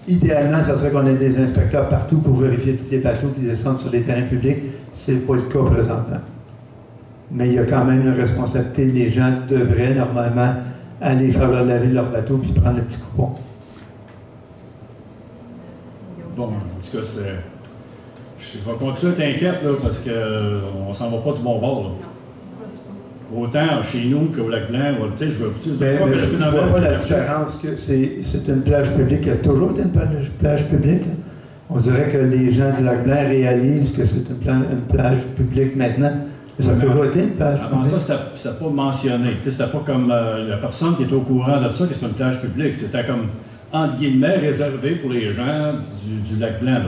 Speaker 1: Idéalement, ça serait qu'on ait des inspecteurs partout pour vérifier tous les bateaux qui descendent sur les terrains publics. Ce n'est pas le cas présentement. Mais il y a quand même une responsabilité. Les gens devraient normalement aller faire laver leur bateau puis prendre le petit coupon.
Speaker 10: Bon, en tout cas, je vais continuer à t'inquiète, là, parce qu'on ne s'en va pas du bon bord, là. Autant chez nous qu'au Lac-Blanc, tu sais, je ne vois
Speaker 1: pas la différence que c'est une plage publique, qui a toujours été une plage publique. Là. On dirait que les gens du Lac-Blanc réalisent que c'est une plage publique maintenant. Mais ça a toujours été une plage publique.
Speaker 10: Avant ça, c'était pas mentionné. C'était pas comme la personne qui est au courant de ça que c'est une plage publique. C'était comme, entre guillemets, réservé pour les gens du Lac-Blanc.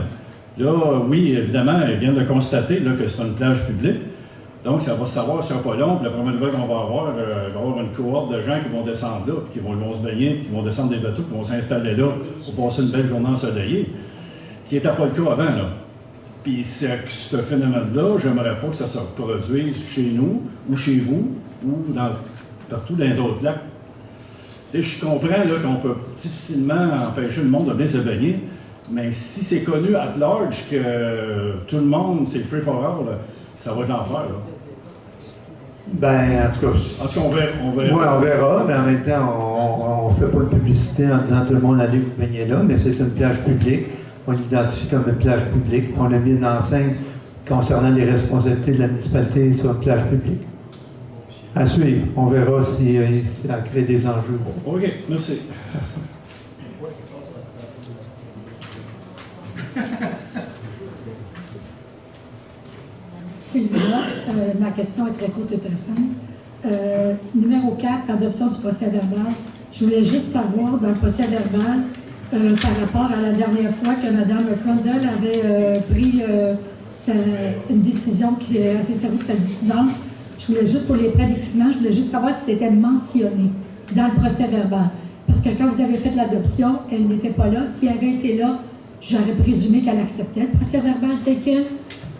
Speaker 10: Là, oui, évidemment, ils viennent de constater là, que c'est une plage publique. Donc, ça va se savoir sur pas long. Puis la première nouvelle qu'on va avoir, il va y avoir une cohorte de gens qui vont descendre là, puis qui vont se baigner, puis qui vont descendre des bateaux, qui vont s'installer là pour passer une belle journée ensoleillée, qui n'était pas le cas avant, là. Puis ce phénomène-là, j'aimerais pas que ça se reproduise chez nous, ou chez vous, ou partout dans les autres lacs. Tu sais, je comprends là, qu'on peut difficilement empêcher le monde de venir se baigner, mais si c'est connu at large que tout le monde, c'est free for all, là, ça va être l'enfer, là.
Speaker 1: Ben, en tout cas,
Speaker 10: on verra.
Speaker 1: Oui, on verra, mais en même temps, on ne fait pas de publicité en disant tout le monde allez vous baigner là, mais c'est une plage publique. On l'identifie comme une plage publique. On a mis une enseigne concernant les responsabilités de la municipalité sur une plage publique. À suivre. On verra si ça crée des enjeux.
Speaker 10: OK, merci.
Speaker 1: Merci.
Speaker 12: Sylvia, ma question est très courte et très simple. Numéro 4, adoption du procès verbal. Je voulais juste savoir, dans le procès verbal, par rapport à la dernière fois que Mme Crondell avait pris une décision qui est assez servie de sa dissidence. Je voulais juste, pour les prêts d'équipement, je voulais juste savoir si c'était mentionné dans le procès verbal. Parce que quand vous avez fait l'adoption, elle n'était pas là. Si elle avait été là, j'aurais présumé qu'elle acceptait le procès verbal tel quel.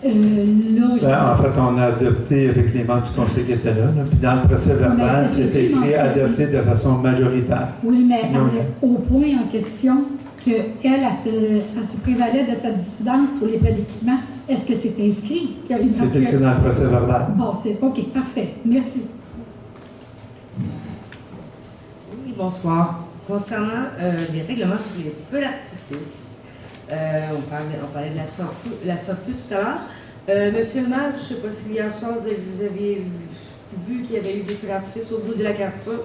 Speaker 1: En fait, on a adopté avec les membres du conseil qui étaient là. Puis dans le procès verbal, c'était écrit adopté de façon majoritaire.
Speaker 12: Oui, mais au point en question qu'elle se prévalait de sa dissidence pour les prêts d'équipement, est-ce que c'est inscrit?
Speaker 1: C'est écrit dans le procès verbal.
Speaker 12: Bon, c'est OK, parfait. Merci.
Speaker 13: Oui, bonsoir. Concernant les règlements sur les feux d'artifice, on parlait de la SOFU tout à l'heure. Monsieur le maire, je ne sais pas si hier soir vous aviez vu qu'il y avait eu des feux d'artifice au bout de la Carture.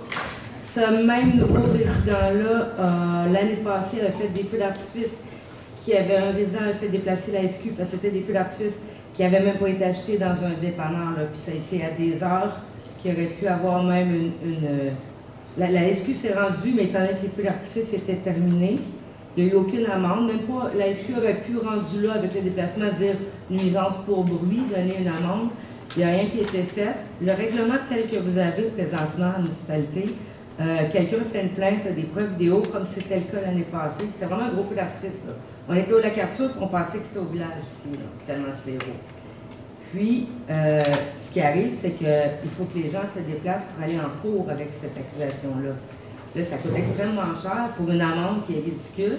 Speaker 13: Ce même nouveau résident-là, l'année passée, avait fait des feux d'artifice un résident avait fait déplacer la SQ parce que c'était des feux d'artifice qui n'avaient même pas été achetés dans un dépanneur. Puis ça a été à des heures qui aurait pu avoir même la SQ s'est rendue, mais étant donné que les feux d'artifice étaient terminés, il n'y a eu aucune amende. Même pas, la SQ aurait pu, rendu là avec le déplacement, dire nuisance pour bruit, donner une amende. Il n'y a rien qui a été fait. Le règlement tel que vous avez présentement à la municipalité, quelqu'un fait une plainte, des preuves vidéo, comme c'était le cas l'année passée. C'était vraiment un gros feu d'artifice. On était au Lac-Arthur, on pensait que c'était au village ici, là, tellement c'est gros. Puis, ce qui arrive, c'est qu'il faut que les gens se déplacent pour aller en cours avec cette accusation-là. Là, ça coûte extrêmement cher pour une amende qui est ridicule.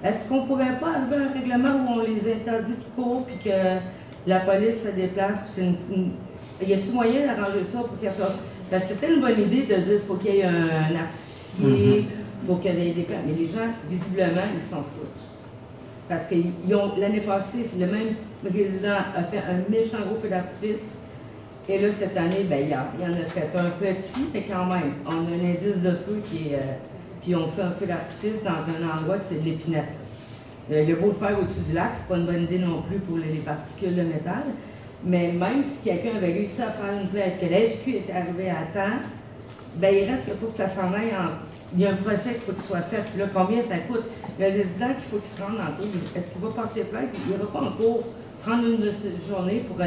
Speaker 13: Est-ce qu'on ne pourrait pas arriver à un règlement où on les interdit tout court, puis que la police se déplace, puis y a-t-il moyen d'arranger ça pour qu'elle soit... Parce que c'était une bonne idée de dire qu'il faut qu'il y ait un artificier, il faut qu'il y ait des plans. Mais les gens, visiblement, ils s'en foutent. Parce que l'année passée, le même résident a fait un méchant gros feu d'artifice. Et là, cette année, il en a fait un petit, mais quand même, on a un indice de feu puis on fait un feu d'artifice dans un endroit que c'est de l'épinette. Il a beau le faire au-dessus du lac, c'est pas une bonne idée non plus pour les particules de métal. Mais même si quelqu'un avait réussi à faire une plainte, que la SQ était arrivée à temps, il reste qu'il faut que ça s'en aille il y a un procès qu'il faut qu'il soit fait. Puis là, combien ça coûte? Il y a un résident qu'il faut qu'il se rende en cours. Est-ce qu'il va porter plainte? Il n'ira pas en cours, prendre une de ces journées pour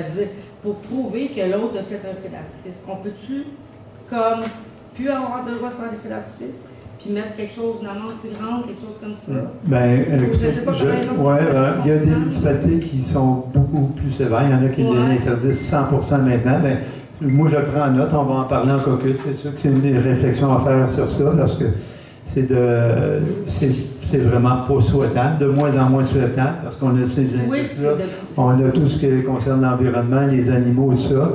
Speaker 13: prouver que l'autre a fait un feu d'artifice. On peut-tu, plus avoir le droit de faire des feux d'artifice, puis mettre quelque chose, une amende plus grande, quelque chose comme ça?
Speaker 1: Il y a des municipalités qui sont beaucoup plus sévères. Il y en a qui l'interdisent 100% maintenant. Moi, je le prends en note. On va en parler en caucus. C'est sûr qu'il y a une réflexion à faire sur ça, parce que c'est vraiment pas souhaitable, de moins en moins souhaitable, parce qu'on a ces indices-là. On a tout ce qui concerne l'environnement, les animaux, tout ça.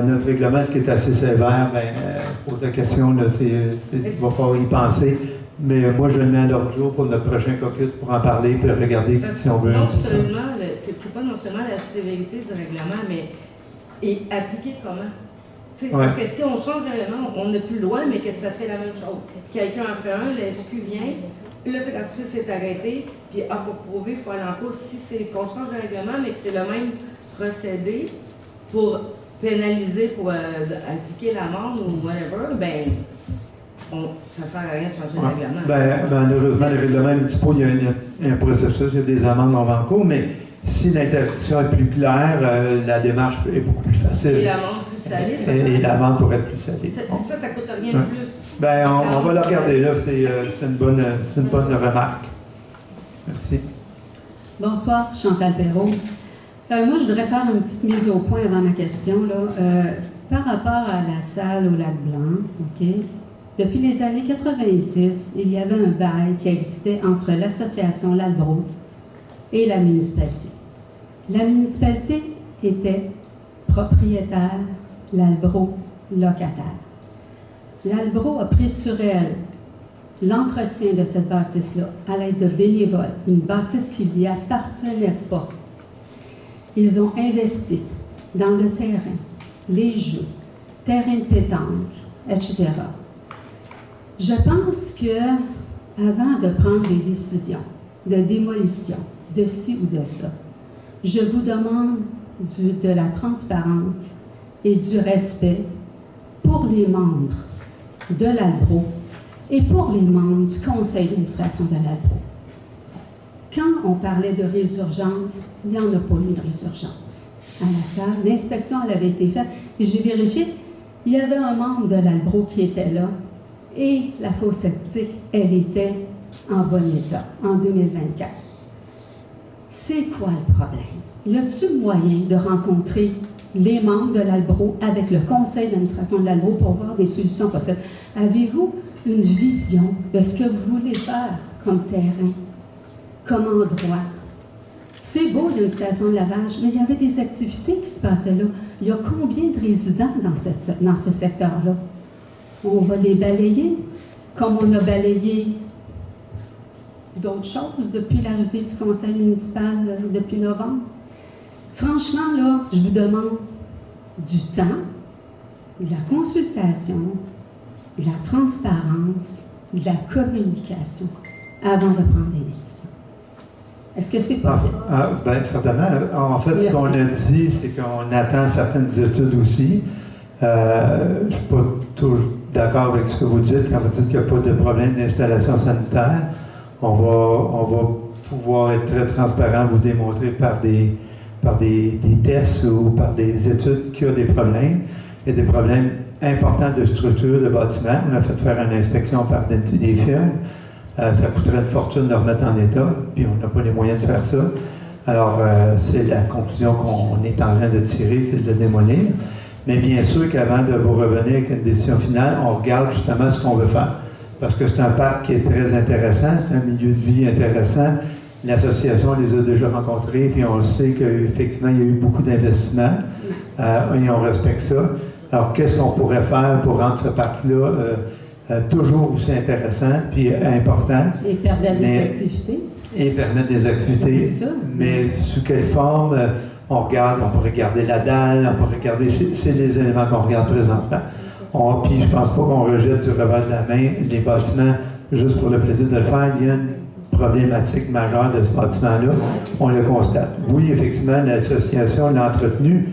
Speaker 1: Notre règlement, ce qui est assez sévère, je pose la question, il va falloir y penser. Mais moi, je le mets à l'ordre du jour pour notre prochain caucus pour en parler, puis regarder si on veut.
Speaker 13: C'est pas non seulement la sévérité du règlement, mais appliquer comment? Parce que si on change de règlement, on n'est plus loin, mais que ça fait la même chose. Quelqu'un en fait un, la SQ vient, le feu d'artifice est arrêté, puis pour prouver, il faut aller en cours. Si c'est qu'on change de règlement, mais que c'est le même procédé pour pénaliser, pour appliquer l'amende ou whatever, ça ne sert à rien de changer le règlement.
Speaker 1: Malheureusement, le règlement municipal, il y a un processus, il y a des amendes en cours, mais si l'interdiction est plus claire, la démarche est beaucoup plus facile.
Speaker 13: Et l'amende plus salée.
Speaker 1: Et l'amende pourrait être plus salée.
Speaker 13: Ça ne coûte rien de plus.
Speaker 1: On va le regarder, là. C'est une bonne remarque. Merci.
Speaker 14: Bonsoir, Chantal Perrault. Moi, je voudrais faire une petite mise au point avant ma question. Par rapport à la salle au Lac-Blanc, OK? Depuis les années 90, il y avait un bail qui existait entre l'association Lalbro et la municipalité. La municipalité était propriétaire, Lalbro locataire. Lalbro a pris sur elle l'entretien de cette bâtisse-là à l'aide de bénévoles, une bâtisse qui ne lui appartenait pas. Ils ont investi dans le terrain, les jeux, terrain de pétanque, etc. Je pense que avant de prendre des décisions de démolition, de ci ou de ça, je vous demande de la transparence et du respect pour les membres de l'Albro et pour les membres du conseil d'administration de l'ALPRO. Quand on parlait de résurgence, il n'y en a pas eu de résurgence à la salle. L'inspection, elle avait été faite, et j'ai vérifié, il y avait un membre de l'ALBRO qui était là, et la fosse septique, elle était en bon état, en 2024. C'est quoi le problème? Y a-t-il moyen de rencontrer les membres de l'ALBRO avec le conseil d'administration de l'ALBRO pour voir des solutions possibles? Avez-vous une vision de ce que vous voulez faire comme terrain, comme endroit? C'est beau, il y a une station de lavage, mais il y avait des activités qui se passaient là. Il y a combien de résidents dans ce secteur-là? On va les balayer, comme on a balayé d'autres choses depuis l'arrivée du conseil municipal depuis novembre. Franchement, là, je vous demande du temps, de la consultation, de la transparence, de la communication avant de prendre des décisions. Est-ce que c'est possible?
Speaker 1: Bien, certainement. En fait,
Speaker 14: Merci.
Speaker 1: ce qu'on a dit, c'est qu'on attend certaines études aussi. Je ne suis pas toujours d'accord avec ce que vous dites quand vous dites qu'il n'y a pas de problème d'installation sanitaire. On va pouvoir être très transparent, vous démontrer par des tests ou par des études qu'il y a des problèmes. Il y a des problèmes importants de structure, de bâtiment. On a fait faire une inspection par des firmes. Ça coûterait une fortune de remettre en état, puis on n'a pas les moyens de faire ça. Alors, c'est la conclusion qu'on est en train de tirer, c'est de le démolir. Mais bien sûr qu'avant de vous revenir avec une décision finale, on regarde justement ce qu'on veut faire. Parce que c'est un parc qui est très intéressant, c'est un milieu de vie intéressant. L'association les a déjà rencontrés, puis on sait qu'effectivement, il y a eu beaucoup d'investissements, et on respecte ça. Alors, qu'est-ce qu'on pourrait faire pour rendre ce parc-là toujours aussi intéressant, puis important.
Speaker 14: Et permettre des activités.
Speaker 1: Et permettre des activités. Mais sous quelle forme on regarde? On peut regarder la dalle, on peut regarder... C'est les éléments qu'on regarde présentement. Puis je pense pas qu'on rejette du revers de la main les bâtiments juste pour le plaisir de le faire. Il y a une problématique majeure de ce bâtiment-là. On le constate. Oui, effectivement, l'association l'a entretenu,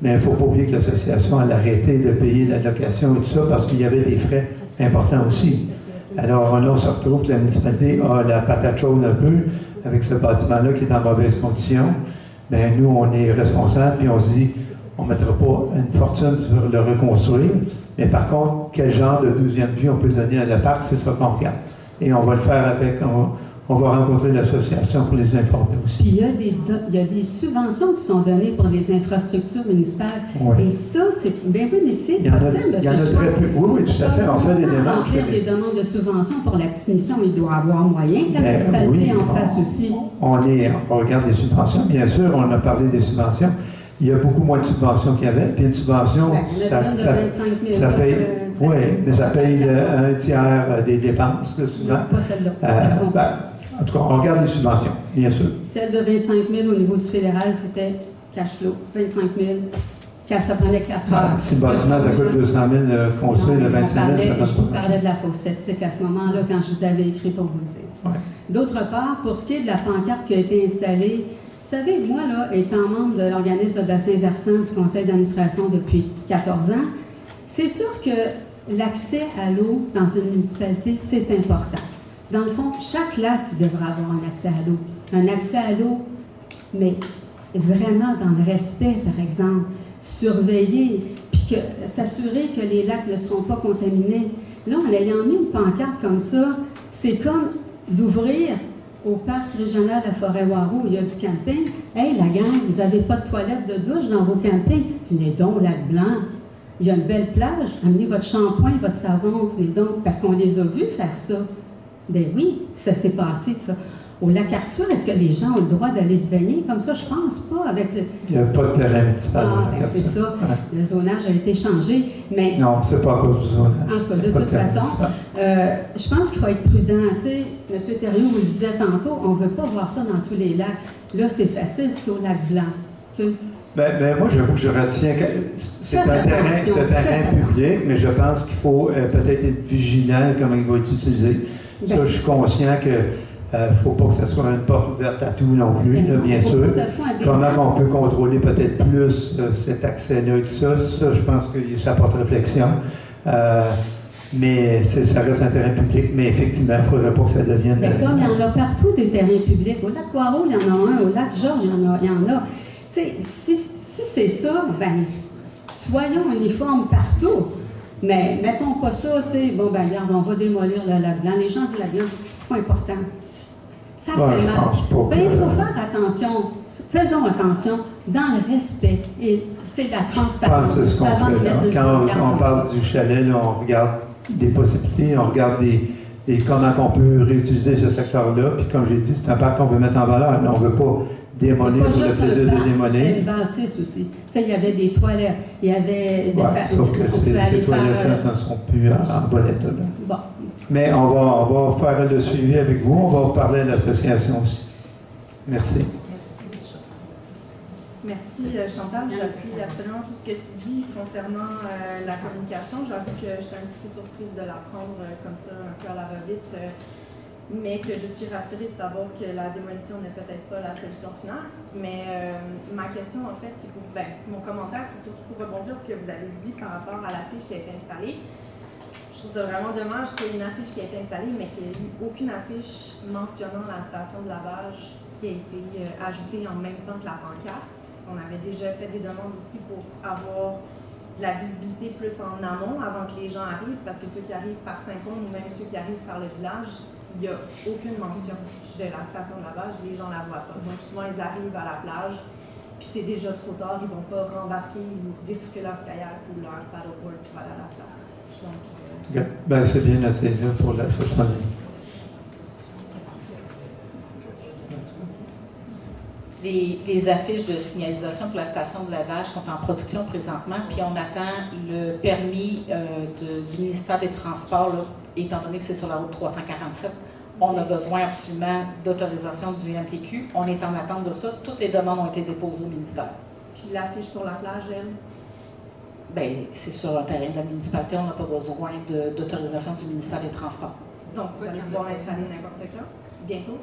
Speaker 1: mais il ne faut pas oublier que l'association a arrêté de payer la location et tout ça parce qu'il y avait des frais importants aussi. Alors là, on se retrouve que la municipalité a la patate chaude un peu avec ce bâtiment-là qui est en mauvaise condition. Bien, nous, on est responsables et on se dit, on ne mettra pas une fortune sur le reconstruire, mais par contre, quel genre de deuxième vie on peut donner à le parc, c'est ça qu'on regarde. Et on va le faire avec... On va rencontrer l'association pour les informer aussi.
Speaker 14: Puis il y a des subventions qui sont données pour les infrastructures municipales. Oui. Et ça, c'est... Bien oui, mais c'est possible.
Speaker 1: Il y en a très peu. Oui, tout à fait. On fait des démarches.
Speaker 14: Remplir des demandes de subventions pour la petite mission, il doit avoir moyen que la municipalité en fasse aussi.
Speaker 1: On regarde les subventions, bien sûr. On a parlé des subventions. Il y a beaucoup moins de subventions qu'il y avait. Puis une subvention, ça paye... Oui, mais ça paye un tiers des dépenses, là, souvent.
Speaker 14: Non, pas celle-là.
Speaker 1: En tout cas, on regarde les subventions, bien sûr.
Speaker 14: Celle de 25 000 au niveau du fédéral, c'était cash flow. 25 000, car ça prenait 4 heures.
Speaker 1: Si le bâtiment, ça coûte 200 000 construire, le 25 000, ça
Speaker 14: je vous parlais de la fosse septique à ce moment-là, quand je vous avais écrit pour vous le dire.
Speaker 1: Ouais.
Speaker 14: D'autre part, pour ce qui est de la pancarte qui a été installée, vous savez, moi, là, étant membre de l'organisme de bassin versant du conseil d'administration depuis 14 ans, c'est sûr que l'accès à l'eau dans une municipalité, c'est important. Dans le fond, chaque lac devra avoir un accès à l'eau. Un accès à l'eau, mais vraiment dans le respect, par exemple, surveiller, puis s'assurer que les lacs ne seront pas contaminés. Là, en ayant mis une pancarte comme ça, c'est comme d'ouvrir au parc régional de la Forêt-Warou, où il y a du camping. « Hey, la gang, vous n'avez pas de toilette de douche dans vos campings? Venez donc au lac Blanc. Il y a une belle plage. Amenez votre shampoing, votre savon. Venez donc. » Parce qu'on les a vus faire ça. Ben oui, ça s'est passé, ça. Au lac Arthur, est-ce que les gens ont le droit d'aller se baigner comme ça? Je pense pas. Avec le...
Speaker 1: Il n'y a pas de terrain municipal au lac Arthur.
Speaker 14: C'est ça. Ouais. Le zonage a été changé, mais...
Speaker 1: Non, c'est pas à cause du zonage.
Speaker 14: En tout cas, de toute façon, je pense qu'il faut être prudent. Tu sais, M. Thériault vous le disait tantôt, on ne veut pas voir ça dans tous les lacs. Là, c'est facile, c'est au lac Blanc. Tu sais.
Speaker 1: Ben, moi, j'avoue que je retiens que c'est un terrain public, mais je pense qu'il faut peut-être être vigilant comment il va être utilisé. Ça, je suis conscient qu'il ne faut pas que ce soit une porte ouverte à tout non plus, là, bien sûr. Comment on peut contrôler peut-être plus cet accès-là et tout ça, je pense que ça porte réflexion. Mais ça reste un terrain public, mais effectivement, il ne faudrait pas que ça devienne...
Speaker 14: Mais comme il y en a partout des terrains publics, au lac Poirot, il y en a un, au lac Georges, il y en a. Tu sais, si c'est ça, ben, soyons uniformes partout. Mais mettons pas ça, tu sais, bon, ben, regarde, on va démolir le lac Blanc. Les gens du lac Blanc, c'est pas important. Ça fait mal. Ben, il faut faire attention. Faisons attention dans le respect et la transparence.
Speaker 1: Je pense que c'est ce qu'on fait là. Quand on parle du chalet, là, on regarde des possibilités, on regarde comment on peut réutiliser ce secteur-là. Puis comme j'ai dit, c'est un parc qu'on veut mettre en valeur. Là, on ne veut pas démolir pour le plaisir de démolir.
Speaker 14: C'était une bâtisse aussi. Tu sais, il y avait des toilettes, il y avait...
Speaker 1: Sauf que ces toilettes-là ne sont plus en bon état. Là.
Speaker 14: Bon.
Speaker 1: Mais on va faire le suivi avec vous. On va parler à l'association aussi. Merci.
Speaker 15: Merci Chantal, j'appuie absolument tout ce que tu dis concernant la communication. J'avoue que j'étais un petit peu surprise de l'apprendre comme ça, un peu à la va-vite, mais que je suis rassurée de savoir que la démolition n'est peut-être pas la solution finale. Mais ma question en fait, c'est pour, mon commentaire, c'est surtout pour rebondir sur ce que vous avez dit par rapport à l'affiche qui a été installée. Je trouve ça vraiment dommage qu'il y ait une affiche qui a été installée, mais qu'il n'y ait eu aucune affiche mentionnant la station de lavage qui a été ajoutée en même temps que la pancarte. On avait déjà fait des demandes aussi pour avoir de la visibilité plus en amont avant que les gens arrivent, parce que ceux qui arrivent par Saint-Côme ou même ceux qui arrivent par le village, il n'y a aucune mention de la station de lavage, les gens ne la voient pas. Donc souvent ils arrivent à la plage, puis c'est déjà trop tard, ils ne vont pas rembarquer ou dessouffler leur kayak ou leur paddleboard pour aller à la station. Donc,
Speaker 1: ben, c'est bien noté là, pour l'association.
Speaker 6: Les affiches de signalisation pour la station de lavage sont en production présentement, puis on attend le permis du ministère des Transports, là, étant donné que c'est sur la route 347. On a besoin absolument d'autorisation du MTQ. On est en attente de ça. Toutes les demandes ont été déposées au ministère.
Speaker 15: Puis l'affiche pour la plage, elle?
Speaker 6: Bien, c'est sur un terrain de la municipalité. On n'a pas besoin d'autorisation du ministère des Transports.
Speaker 15: Donc, vous allez pouvoir installer n'importe quand, bientôt?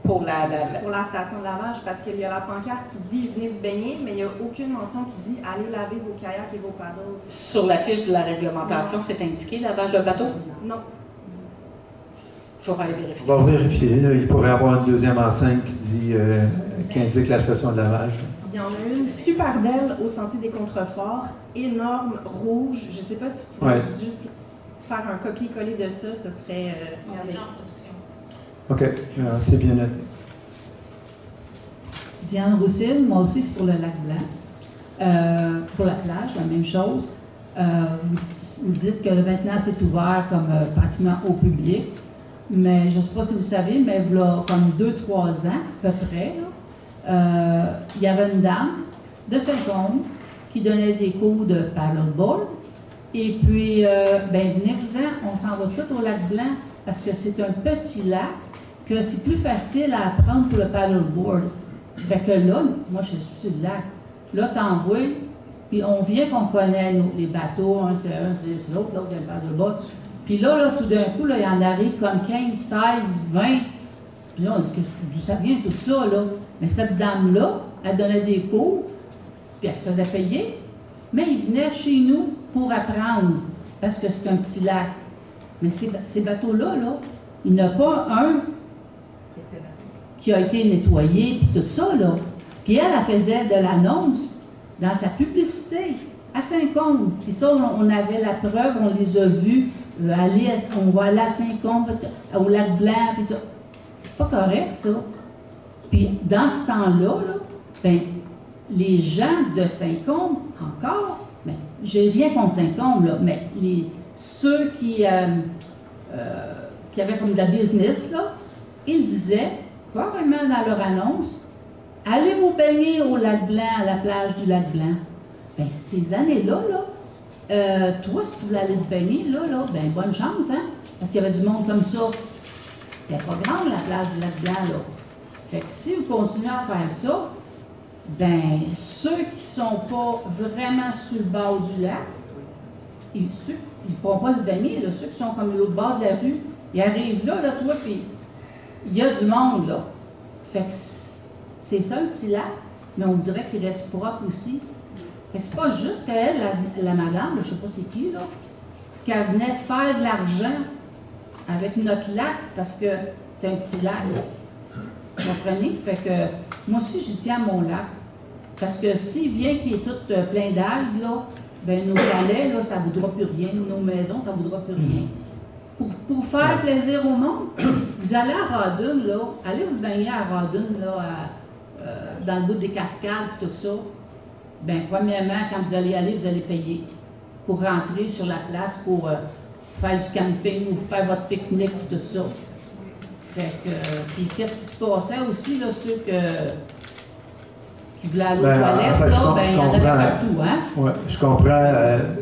Speaker 6: Pour
Speaker 15: la station de lavage, parce qu'il y a la pancarte qui dit « Venez vous baigner », mais il n'y a aucune mention qui dit « Allez laver vos kayaks et vos paddles ».
Speaker 6: Sur la fiche de la réglementation, c'est indiqué lavage de bateau?
Speaker 15: Non.
Speaker 6: Je vais aller vérifier.
Speaker 1: On va vérifier. Là, il pourrait y avoir une deuxième enceinte qui indique la station de lavage.
Speaker 15: Il y en a une super belle au sentier des Contreforts, énorme, rouge. Je ne sais pas si vous pouvez juste faire un copier-coller de ça, ce serait merveilleux.
Speaker 1: OK, c'est bien noté.
Speaker 16: Diane Roussille, moi aussi c'est pour le lac Blanc. Pour la plage, la même chose. Vous dites que maintenant c'est ouvert comme pratiquement au public, mais je ne sais pas si vous savez, mais il y a comme 2-3 ans à peu près, il y avait une dame de Saint-Côme qui donnait des cours de paddleboard. Et puis, venez-vous-en, on s'en va tout au lac Blanc parce que c'est un petit lac que c'est plus facile à apprendre pour le paddleboard. Fait que là, moi je suis sur le lac, là t'envoies, puis on vient qu'on connaît les bateaux, un c'est l'autre, l'autre il y a le paddleboard. Puis là, tout d'un coup, là, il en arrive comme 15, 16, 20. Puis là, on dit d'où ça vient tout ça, là. Mais cette dame-là, elle donnait des cours, puis elle se faisait payer, mais il venait chez nous pour apprendre, parce que c'est un petit lac. Mais ces bateaux-là, là, il n'y en a pas un qui a été nettoyé, puis tout ça, là. Puis elle faisait de l'annonce dans sa publicité à Saint-Côme. Puis ça, on avait la preuve, on les a vus aller, on va aller à Saint-Côme, au lac Blanc, puis tout. C'est pas correct, ça. Puis dans ce temps-là, ben, les gens de Saint-Côme, encore, ben, j'ai rien contre Saint-Côme, là, mais ceux qui avaient comme de la business, là, ils disaient, carrément dans leur annonce, allez vous baigner au lac Blanc, à la plage du lac Blanc. Bien, ces années-là, toi, si tu voulais aller te baigner, ben, bonne chance, hein? Parce qu'il y avait du monde comme ça. Elle n'est pas grande, la plage du lac Blanc, là. Fait que si vous continuez à faire ça, ben, ceux qui ne sont pas vraiment sur le bord du lac, ils ne pourront pas se baigner, là. Ceux qui sont comme l'autre bord de la rue, ils arrivent là, toi, puis il y a du monde, là. Fait que c'est un petit lac, mais on voudrait qu'il reste propre aussi. Fait que c'est pas juste qu'elle, la madame, je sais pas c'est qui, là, qu'elle venait faire de l'argent avec notre lac parce que c'est un petit lac. Vous comprenez? Fait que moi aussi, je tiens à mon lac. Parce que s'il vient qu'il est tout plein d'algues, là, ben nos chalets, là, ça ne vaudra plus rien. Nos maisons, ça ne vaudra plus rien. Pour faire plaisir au monde, vous allez à Rawdon, là, allez vous baigner à Rawdon, là, dans le bout des cascades et tout ça. Bien, premièrement, quand vous allez aller, vous allez payer pour rentrer sur la place, pour faire du camping ou faire votre pique-nique et tout ça. Fait que, puis qu'est-ce qui se passait aussi, là, ceux qui voulaient aller aux toilettes,
Speaker 1: en fait,
Speaker 16: là, ben, il y en avait partout, hein?
Speaker 1: Oui,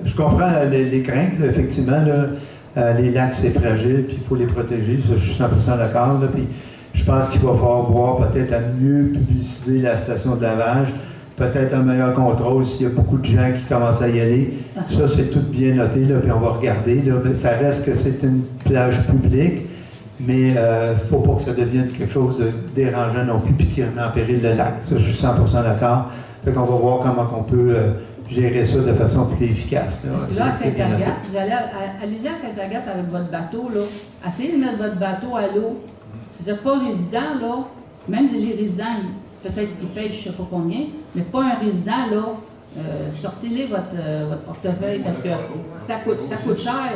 Speaker 1: je comprends les craintes, là, effectivement, là, les lacs, c'est fragile, puis il faut les protéger, ça, je suis 100% d'accord, là, puis je pense qu'il va falloir voir peut-être à mieux publiciser la station de lavage, peut-être un meilleur contrôle s'il y a beaucoup de gens qui commencent à y aller. Ça, c'est tout bien noté, là, puis on va regarder. Là. Ça reste que c'est une plage publique, mais il ne faut pas que ça devienne quelque chose de dérangeant non plus, puis qui remet en péril le lac. Ça, je suis 100% d'accord. Fait qu'on va voir comment on peut gérer ça de façon plus efficace.
Speaker 16: Là, à Sainte-Agathe, vous allez allez-y à Sainte-Agathe avec votre bateau, là. Essayez de mettre votre bateau à l'eau. Si vous n'êtes pas résident, là, même si les résidents, peut-être qu'ils payent je ne sais pas combien, mais pas un résident, là, sortez-les votre portefeuille parce que ça coûte cher.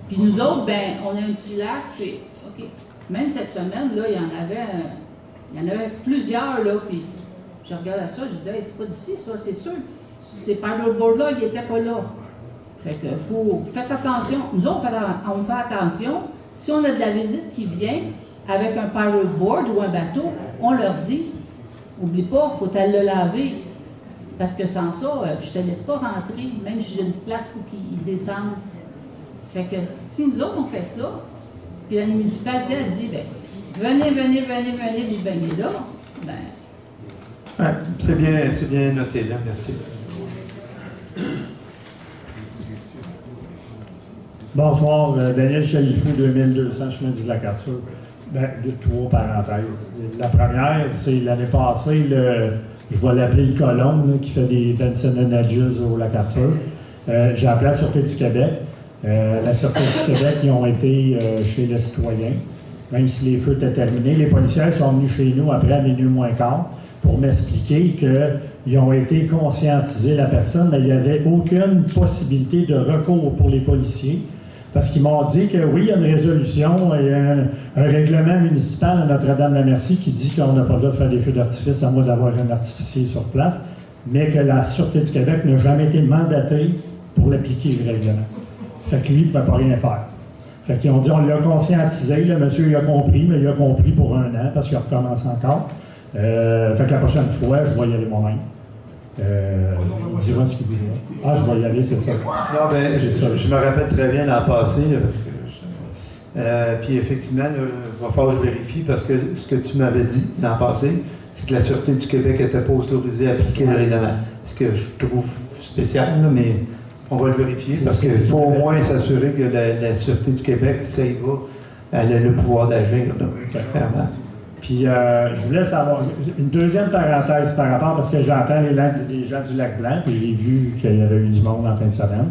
Speaker 16: Puis nous autres, ben, on a un petit lac, puis, OK. Même cette semaine, là, il y en avait plusieurs, là, puis je regardais ça, je disais, hey, c'est pas d'ici, ça, c'est sûr. Ces paddleboards-là, ils n'étaient pas là. Fait que, faites attention. Nous autres, on fait attention. Si on a de la visite qui vient avec un paddleboard ou un bateau, on leur dit, oublie pas, il faut aller le laver. Parce que sans ça, je ne te laisse pas rentrer, même si j'ai une place pour qu'ils descendent. Fait que si nous autres, on fait ça, puis la municipalité a dit, ben, venez vous baigner là, ben...
Speaker 1: Ouais, c'est bien noté, là, merci.
Speaker 17: Bonsoir, Daniel Chalifou, 2200, chemin du Lac-Arthur. Ben, trois parenthèses. La première, c'est l'année passée, je vais l'appeler le Colombe, qui fait des Benson & Hedges au Lac-Arthur. J'ai appelé la Sûreté du Québec. La Sûreté du Québec, ils ont été chez les citoyens, même si les feux étaient terminés. Les policiers sont venus chez nous après à minuit moins quart pour m'expliquer qu'ils ont été conscientisés, la personne, mais il n'y avait aucune possibilité de recours pour les policiers. Parce qu'ils m'ont dit que oui, il y a une résolution et un règlement municipal à Notre-Dame-la-Merci qui dit qu'on n'a pas le droit de faire des feux d'artifice à moins d'avoir un artificier sur place, mais que la Sûreté du Québec n'a jamais été mandatée pour l'appliquer, le règlement. Fait que lui, il ne pouvait pas rien faire. Fait qu'ils ont dit, on l'a conscientisé, le monsieur il a compris, mais il a compris pour 1 an, parce qu'il recommence encore. Fait que la prochaine fois, je vais y aller moi-même. Il dira ce qu'il voudra. Ah, je vais y aller, c'est ça.
Speaker 1: Non, ben, je me rappelle très bien l'an passé, là, parce que puis effectivement, il va falloir que je vérifie, parce que ce que tu m'avais dit l'an passé, c'est que la Sûreté du Québec n'était pas autorisée à appliquer le règlement. Ce que je trouve spécial, là, mais on va le vérifier, parce qu'il faut au moins s'assurer que la Sûreté du Québec, ça y va, elle a le pouvoir d'agir, clairement.
Speaker 17: Puis, je voulais savoir, une deuxième parenthèse par rapport, parce que j'entends les gens du Lac-Blanc, puis j'ai vu qu'il y avait eu du monde en fin de semaine.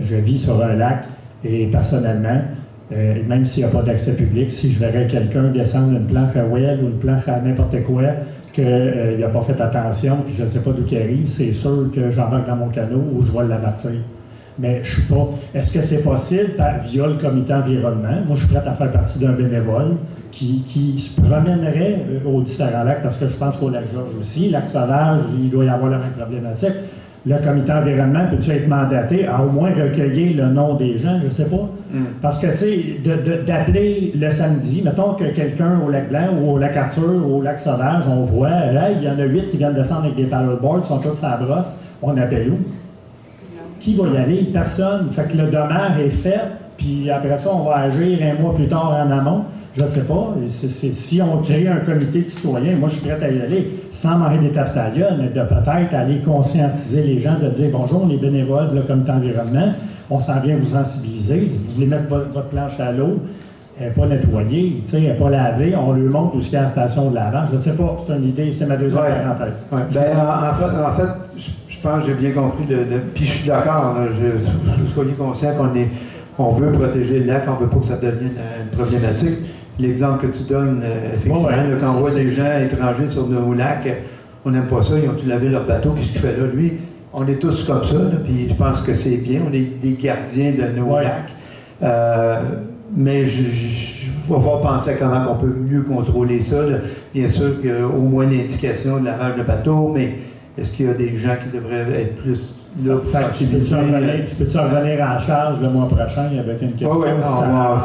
Speaker 17: Je vis sur un lac, et personnellement, même s'il n'y a pas d'accès public, si je verrais quelqu'un descendre une planche à Well ou une planche à n'importe quoi, qu'il n'a pas fait attention, puis je ne sais pas d'où il arrive, c'est sûr que j'embarque dans mon canot ou je vais l'avertir. Mais je suis pas... Est-ce que c'est possible via le comité environnement? Moi, je suis prêt à faire partie d'un bénévole qui se promènerait aux différents lacs, parce que je pense qu'au Lac-Georges aussi, Lac-Sauvage, il doit y avoir la même problématique. Le comité environnement peut-tu être mandaté à au moins recueillir le nom des gens? Je ne sais pas. Parce que, tu sais, d'appeler le samedi, mettons que quelqu'un au Lac-Blanc ou au Lac-Arthur ou au Lac-Sauvage, on voit, là, il y en a 8 qui viennent descendre avec des paddleboards, ils sont tous sur la brosse, on appelle où? Qui va y aller? Personne. Fait que le dommage est fait, puis après ça, on va agir 1 mois plus tard en amont. Je ne sais pas. Si on crée un comité de citoyens, moi, je suis prêt à y aller, sans m'arrêter des tapes à la gueule, mais de peut-être aller conscientiser les gens, de dire « Bonjour, les bénévoles, le comité environnement, on s'en vient vous sensibiliser. Vous voulez mettre votre planche à l'eau. n'est pas nettoyée, elle n'est pas lavée, on lui montre où est la station de lavage. Je ne sais pas, c'est une idée, c'est ma deuxième parenthèse.
Speaker 1: Ouais. Ben, en fait, je pense que j'ai bien compris, puis je suis d'accord, soyez conscients qu'on veut protéger le lac, on ne veut pas que ça devienne une problématique. L'exemple que tu donnes, effectivement, quand on voit des gens étrangers sur nos lacs, on n'aime pas ça, ils ont-tu lavé leur bateau, qu'est-ce qu'il fait là? Lui, on est tous comme ça, là, puis je pense que c'est bien, on est des gardiens de nos lacs. Mais je vais falloir penser à comment on peut mieux contrôler ça. Là. Bien sûr qu'il y a au moins une indication de lavage de bateau, mais est-ce qu'il y a des gens qui devraient être plus là pour sensibiliser?
Speaker 17: Tu peux-tu revenir en charge le mois prochain avec une question?
Speaker 1: Oui,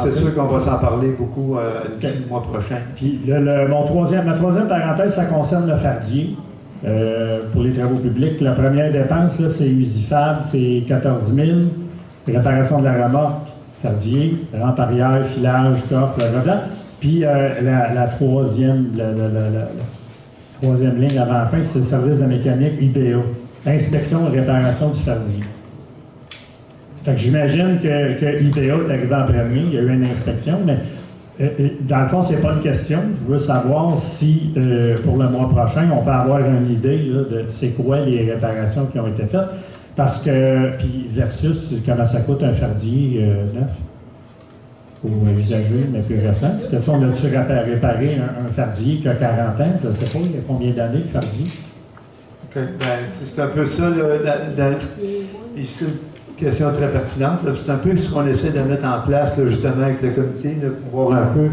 Speaker 1: c'est sûr qu'on va s'en parler beaucoup le mois prochain.
Speaker 17: Puis ma troisième parenthèse, ça concerne le fardier. Pour les travaux publics, la première dépense, là, c'est Usifab, c'est 14 000. Réparation de la remorque, fardier, rampe arrière, filage, coffre, blablabla. Puis la troisième ligne avant la fin, c'est le service de mécanique IBA. Inspection et réparation du fardier. Fait que j'imagine que IBA est arrivé en premier, il y a eu une inspection, mais dans le fond, c'est pas une question. Je veux savoir si, pour le mois prochain, on peut avoir une idée là, de c'est quoi les réparations qui ont été faites. Parce que, puis versus comment ça coûte un fardier neuf ou usagé, mais plus récent. Parce que si on a-tu réparé un fardier qui a 40 ans, je ne sais pas, il y a combien d'années le fardier?
Speaker 1: OK. Ben, c'est un peu ça, là, c'est une question très pertinente. C'est un peu ce qu'on essaie de mettre en place, là, justement, avec le comité, là, pour voir un peu.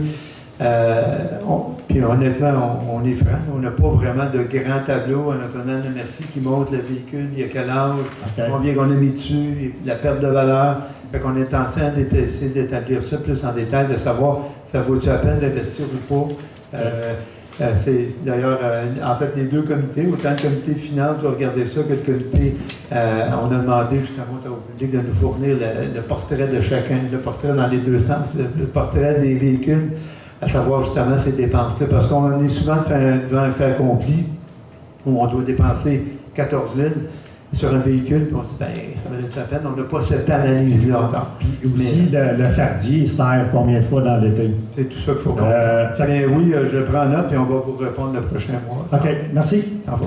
Speaker 1: Puis honnêtement, on est franc, on n'a pas vraiment de grand tableau à Notre-Dame-de-Merci qui montre le véhicule, il y a quel âge, combien qu'on a mis dessus, la perte de valeur. Fait qu'on est en train d'essayer d'établir ça plus en détail, de savoir ça vaut-tu la peine d'investir ou pas. C'est d'ailleurs, en fait, les deux comités, autant le comité de finances, tu as regardé ça, que le comité, on a demandé justement au public de nous fournir le portrait de chacun, le portrait dans les deux sens, le portrait des véhicules, à savoir justement ces dépenses-là, parce qu'on est souvent devant un fait accompli où on doit dépenser 14 000 sur un véhicule, puis on se dit, ben, ça valait la peine, on n'a pas cette analyse-là encore.
Speaker 17: Puis aussi, le fardier sert combien de fois dans l'été?
Speaker 1: C'est tout ça qu'il faut comprendre. Mais oui, je prends note, puis on va vous répondre le prochain mois.
Speaker 17: OK, merci.
Speaker 1: Ça va.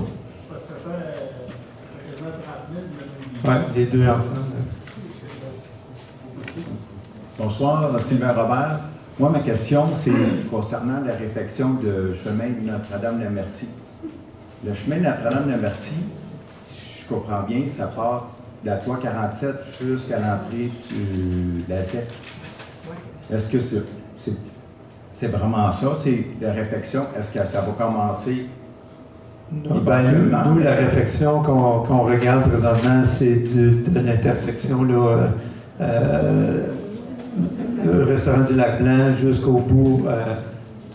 Speaker 1: Oui, les deux ensemble.
Speaker 18: Bonsoir, Sylvain Robert. Moi, ma question, c'est concernant la réfection du chemin de Notre-Dame-de-Merci. Le chemin de Notre-Dame-de-Merci, si je comprends bien, ça part de la 347 jusqu'à l'entrée de la ZEC. Est-ce que c'est vraiment ça? C'est la réflexion? Est-ce que ça va commencer?
Speaker 1: Nous, la réflexion qu'on regarde présentement, c'est de l'intersection le restaurant du Lac-Blanc jusqu'au bout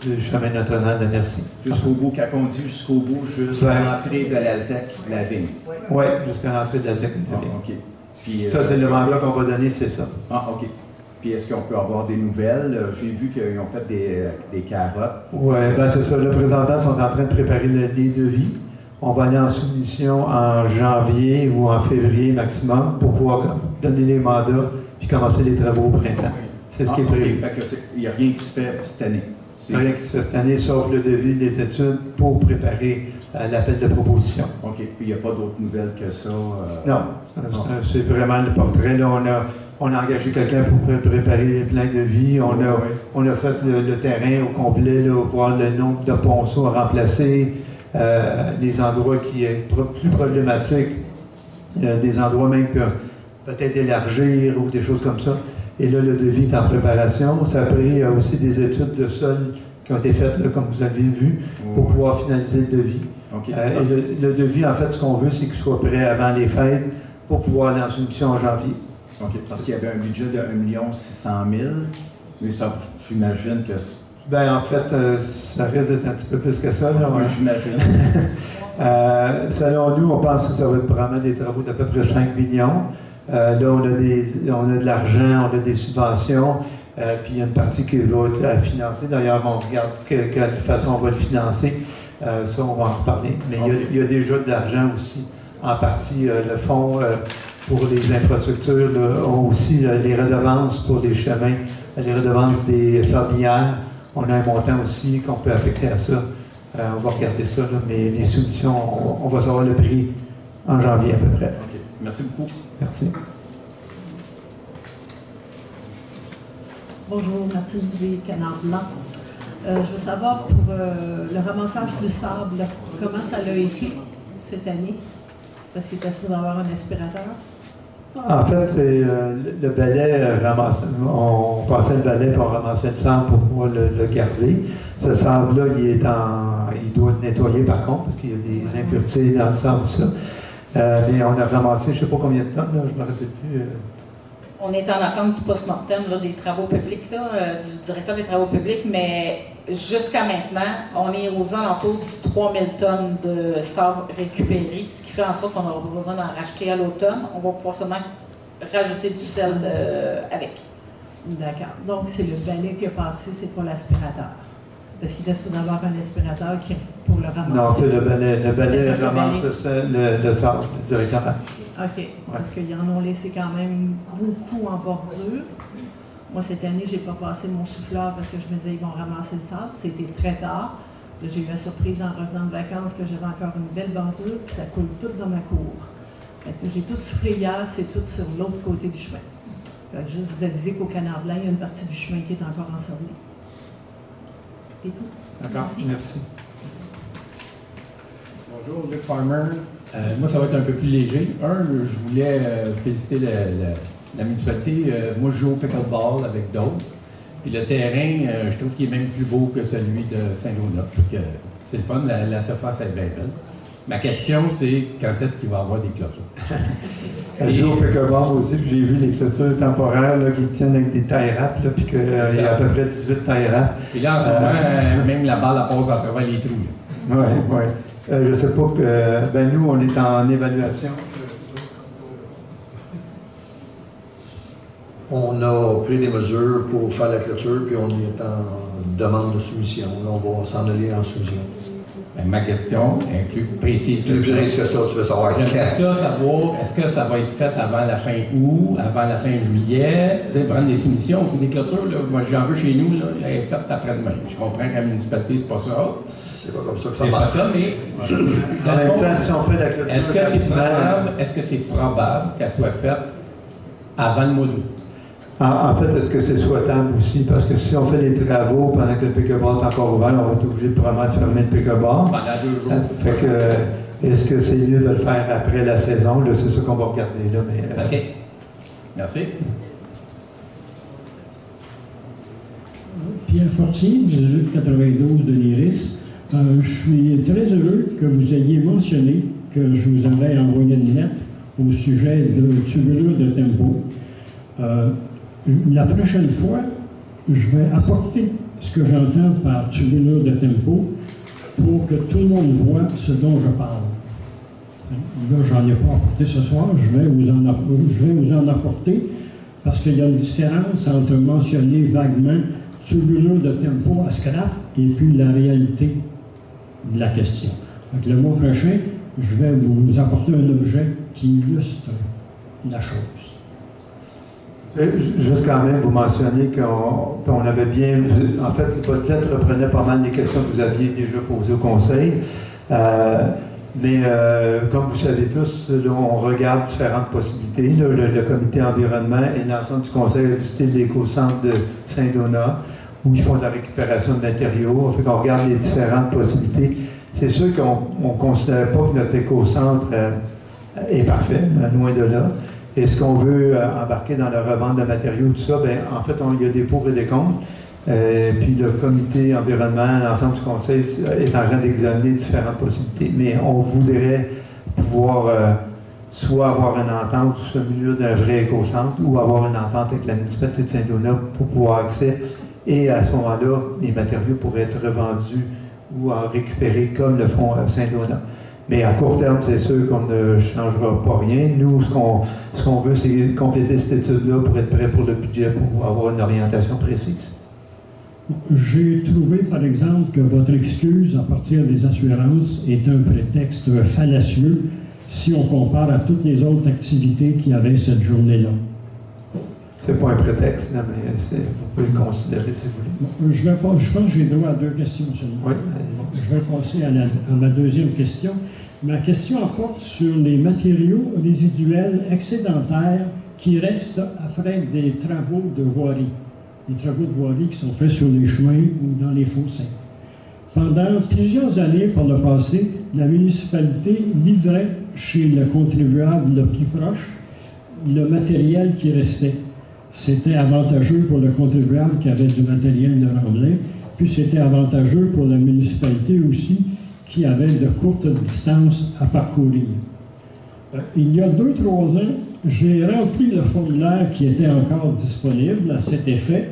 Speaker 1: du chemin Notre-Dame-de-Merci.
Speaker 18: Jusqu'au bout, quand on dit jusqu'au bout, jusqu'à l'entrée de la ZEC, la vigne?
Speaker 1: Oui, jusqu'à l'entrée de la ZEC, la vigne.
Speaker 18: OK. Puis,
Speaker 1: ça, c'est le mandat qu'on va donner, c'est ça.
Speaker 18: Ah, OK. Puis est-ce qu'on peut avoir des nouvelles? J'ai vu qu'ils ont fait des carottes.
Speaker 1: Oui, bien c'est ça. Le présentement sont en train de préparer les devis. On va aller en soumission en janvier ou en février maximum pour pouvoir donner les mandats puis commencer les travaux au printemps. C'est ce qui est prévu.
Speaker 18: Il n'y a rien qui se fait cette année.
Speaker 1: Il n'y a rien qui se fait cette année, sauf le devis des études pour préparer l'appel de proposition.
Speaker 18: OK. Puis il n'y a pas d'autres nouvelles que ça?
Speaker 1: Non. C'est vraiment le portrait. Là, on a engagé quelqu'un pour préparer plein de devis. On a fait le terrain au complet, là, voir le nombre de ponceaux à remplacer, les endroits qui sont plus problématiques, des endroits même que peut-être élargir ou des choses comme ça. Et là, le devis est en préparation. Ça a pris aussi des études de sol qui ont été faites, là, comme vous avez vu, pour pouvoir finaliser le devis.
Speaker 18: Okay.
Speaker 1: Et le devis, en fait, ce qu'on veut, c'est qu'il soit prêt avant les fêtes pour pouvoir aller en soumission en janvier.
Speaker 18: OK. Parce qu'il y avait un budget de 1 600 000 mais ça, j'imagine que...
Speaker 1: Bien, en fait, ça risque d'être un petit peu plus que ça. Là,
Speaker 18: oui, j'imagine.
Speaker 1: Selon nous, on pense que ça va être probablement des travaux d'à peu près 5 millions. Là, on a de l'argent, on a des subventions, puis il y a une partie qui va être financée. D'ailleurs, on regarde de quelle façon on va le financer. Ça, on va en reparler. Mais il y a déjà de l'argent aussi. En partie, le fonds pour les infrastructures ont aussi les redevances pour les chemins les redevances des sablières, on a un montant aussi qu'on peut affecter à ça. On va regarder ça, là, mais les soumissions, on va savoir le prix en janvier à peu près.
Speaker 10: OK. Merci beaucoup.
Speaker 1: Merci.
Speaker 19: Bonjour, Martine Dubé, Canard Blanc. Je veux savoir pour le ramassage du sable, comment ça a été cette année? Parce qu'il était supposé avoir un aspirateur.
Speaker 1: En fait, c'est le balai ramassé. On passait le balai pour ramasser le sable pour pouvoir le garder. Ce sable-là, il doit être nettoyé par contre, parce qu'il y a des impuretés dans le sable, ça. Mais on a ramassé, je ne sais pas combien de tonnes, là, je ne me rappelle plus.
Speaker 6: On est en attente du post-mortem des travaux publics, là, du directeur des travaux publics, mais jusqu'à maintenant, on est aux alentours du 3000 tonnes de sable récupéré, ce qui fait en sorte qu'on n'aura pas besoin d'en racheter à l'automne. On va pouvoir seulement rajouter du sel avec.
Speaker 19: D'accord. Donc, c'est le balai qui a passé, c'est pas l'aspirateur. Parce qu'il était supposé avoir un aspirateur pour le ramasser.
Speaker 1: Non, c'est le balai. Le balai ramasse le sable directement.
Speaker 19: OK. Parce qu'ils en ont laissé quand même beaucoup en bordure. Moi, cette année, je n'ai pas passé mon souffleur parce que je me disais, ils vont ramasser le sable. C'était très tard. J'ai eu la surprise en revenant de vacances que j'avais encore une belle bordure, puis ça coule tout dans ma cour. J'ai tout soufflé hier, c'est tout sur l'autre côté du chemin. Je vais vous aviser qu'au Canard Blanc, il y a une partie du chemin qui est encore ensablée. Et tout.
Speaker 1: D'accord, merci.
Speaker 17: Bonjour, Luc Farmer. Moi, ça va être un peu plus léger. Je voulais féliciter la municipalité. Moi, je joue au pickleball avec d'autres. Puis le terrain, je trouve qu'il est même plus beau que celui de Saint-Donat. C'est le fun, la surface est bien belle. Ma question, c'est quand est-ce qu'il va y avoir des clôtures?
Speaker 1: Je joue au pickleball aussi, puis j'ai vu les clôtures temporaires là, qui tiennent avec des tie wraps, puis qu'il y a à peu près 18 tie wraps.
Speaker 17: Et là, en ce moment, même la balle passe à travers les trous.
Speaker 1: Oui, oui. Je ne sais pas que. Ben nous, on est en évaluation.
Speaker 9: On a pris des mesures pour faire la clôture, puis on est en demande de soumission. Là, on va s'en aller en soumission.
Speaker 17: Ben, ma question est plus précise.
Speaker 9: Plus précise que ça, tu veux savoir quand.
Speaker 17: J'aimerais ça savoir, est-ce que ça va être fait avant la fin août, avant la fin juillet? Vous allez prendre des soumissions, des clôtures, là. Moi, j'en veux chez nous, là, elle est faite après-demain. Je comprends que la municipalité, c'est pas ça.
Speaker 9: C'est pas comme ça que ça
Speaker 17: marche. C'est pas ça, mais...
Speaker 1: En même temps, si on fait la clôture...
Speaker 17: Est-ce que c'est probable qu'elle soit faite avant le mois d'août?
Speaker 1: En fait, est-ce que c'est souhaitable aussi? Parce que si on fait les travaux pendant que le pickleball est encore ouvert, on va être obligé de probablement de fermer le pickleball.
Speaker 17: Pendant 2 jours.
Speaker 1: Fait que, est-ce que c'est mieux de le faire après la saison? Là, c'est ça qu'on va regarder. Là, mais,
Speaker 17: OK. Merci.
Speaker 20: Pierre Fortier, 1892 de l'Iris. Je suis très heureux que vous ayez mentionné que je vous avais envoyé une lettre au sujet de tubulure de tempo. La prochaine fois, je vais apporter ce que j'entends par tubulure de tempo pour que tout le monde voit ce dont je parle. Là, j'en ai pas apporté ce soir, je vais vous en apporter parce qu'il y a une différence entre mentionner vaguement tubulure de tempo à scrap et puis la réalité de la question. Donc, le mois prochain, je vais vous apporter un objet qui illustre la chose.
Speaker 1: Juste quand même, vous mentionniez qu'on avait bien... En fait, votre lettre reprenait pas mal des questions que vous aviez déjà posées au Conseil. Mais comme vous savez tous, là, on regarde différentes possibilités. Là, le comité environnement et l'ensemble du Conseil a visité l'éco-centre de Saint-Donat, où ils font de la récupération de matériaux. Fait qu'on regarde les différentes possibilités. C'est sûr qu'on ne considère pas que notre éco-centre est parfait, loin de là. Et ce qu'on veut embarquer dans la revente de matériaux, tout ça, bien, en fait, il y a des pour et des contre. Puis le comité environnement, l'ensemble du conseil est en train d'examiner différentes possibilités. Mais on voudrait pouvoir soit avoir une entente au milieu d'un vrai éco-centre ou avoir une entente avec la municipalité de Saint-Donat pour pouvoir accès. Et à ce moment-là, les matériaux pourraient être revendus ou récupérés comme le font Saint-Donat. Mais à court terme, c'est sûr qu'on ne changera pas rien. Nous, ce qu'on veut, c'est compléter cette étude-là pour être prêt pour le budget, pour avoir une orientation précise.
Speaker 20: J'ai trouvé, par exemple, que votre excuse à partir des assurances est un prétexte fallacieux si on compare à toutes les autres activités qu'il y avait cette journée-là.
Speaker 1: C'est pas un prétexte, là, mais vous pouvez le considérer si vous voulez.
Speaker 20: Je pense que j'ai droit à 2 questions seulement.
Speaker 1: Oui,
Speaker 20: je vais passer à ma deuxième question. Ma question porte sur les matériaux résiduels excédentaires qui restent après des travaux de voirie. Les travaux de voirie qui sont faits sur les chemins ou dans les fossés. Pendant plusieurs années par le passé, la municipalité livrait chez le contribuable le plus proche le matériel qui restait. C'était avantageux pour le contribuable qui avait du matériel de remblai, puis c'était avantageux pour la municipalité aussi qui avait de courtes distances à parcourir. Il y a 2-3 ans, j'ai rempli le formulaire qui était encore disponible à cet effet,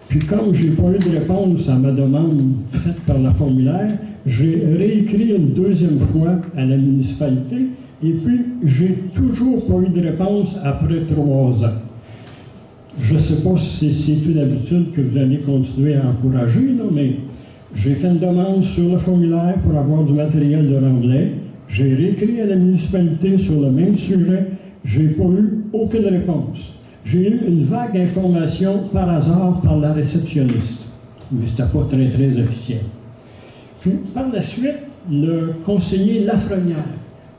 Speaker 20: puis comme je n'ai pas eu de réponse à ma demande faite par le formulaire, j'ai réécrit une 2e fois à la municipalité, et puis j'ai toujours pas eu de réponse après 3 ans. Je ne sais pas si c'est une habitude que vous allez continuer à encourager, là, mais j'ai fait une demande sur le formulaire pour avoir du matériel de remblai. J'ai réécrit à la municipalité sur le même sujet. Je n'ai pas eu aucune réponse. J'ai eu une vague information par hasard par la réceptionniste, mais ce n'était pas très, très officiel. Puis, par la suite, le conseiller Lafrenière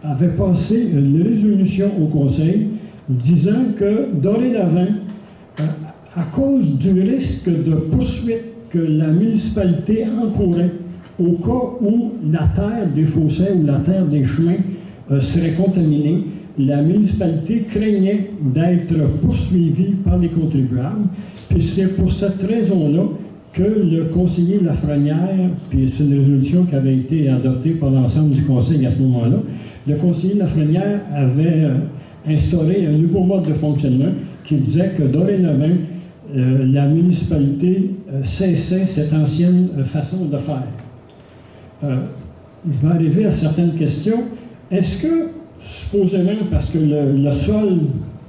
Speaker 20: avait passé une résolution au conseil disant que, dorénavant, à cause du risque de poursuite que la municipalité encourait au cas où la terre des fossés ou la terre des chemins serait contaminée, la municipalité craignait d'être poursuivie par les contribuables. Puis c'est pour cette raison-là que le conseiller Lafrenière, puis c'est une résolution qui avait été adoptée par l'ensemble du conseil à ce moment-là, le conseiller Lafrenière avait instauré un nouveau mode de fonctionnement qui disait que dorénavant, la municipalité cessait cette ancienne façon de faire. Je vais arriver à certaines questions. Est-ce que, supposément, parce que le sol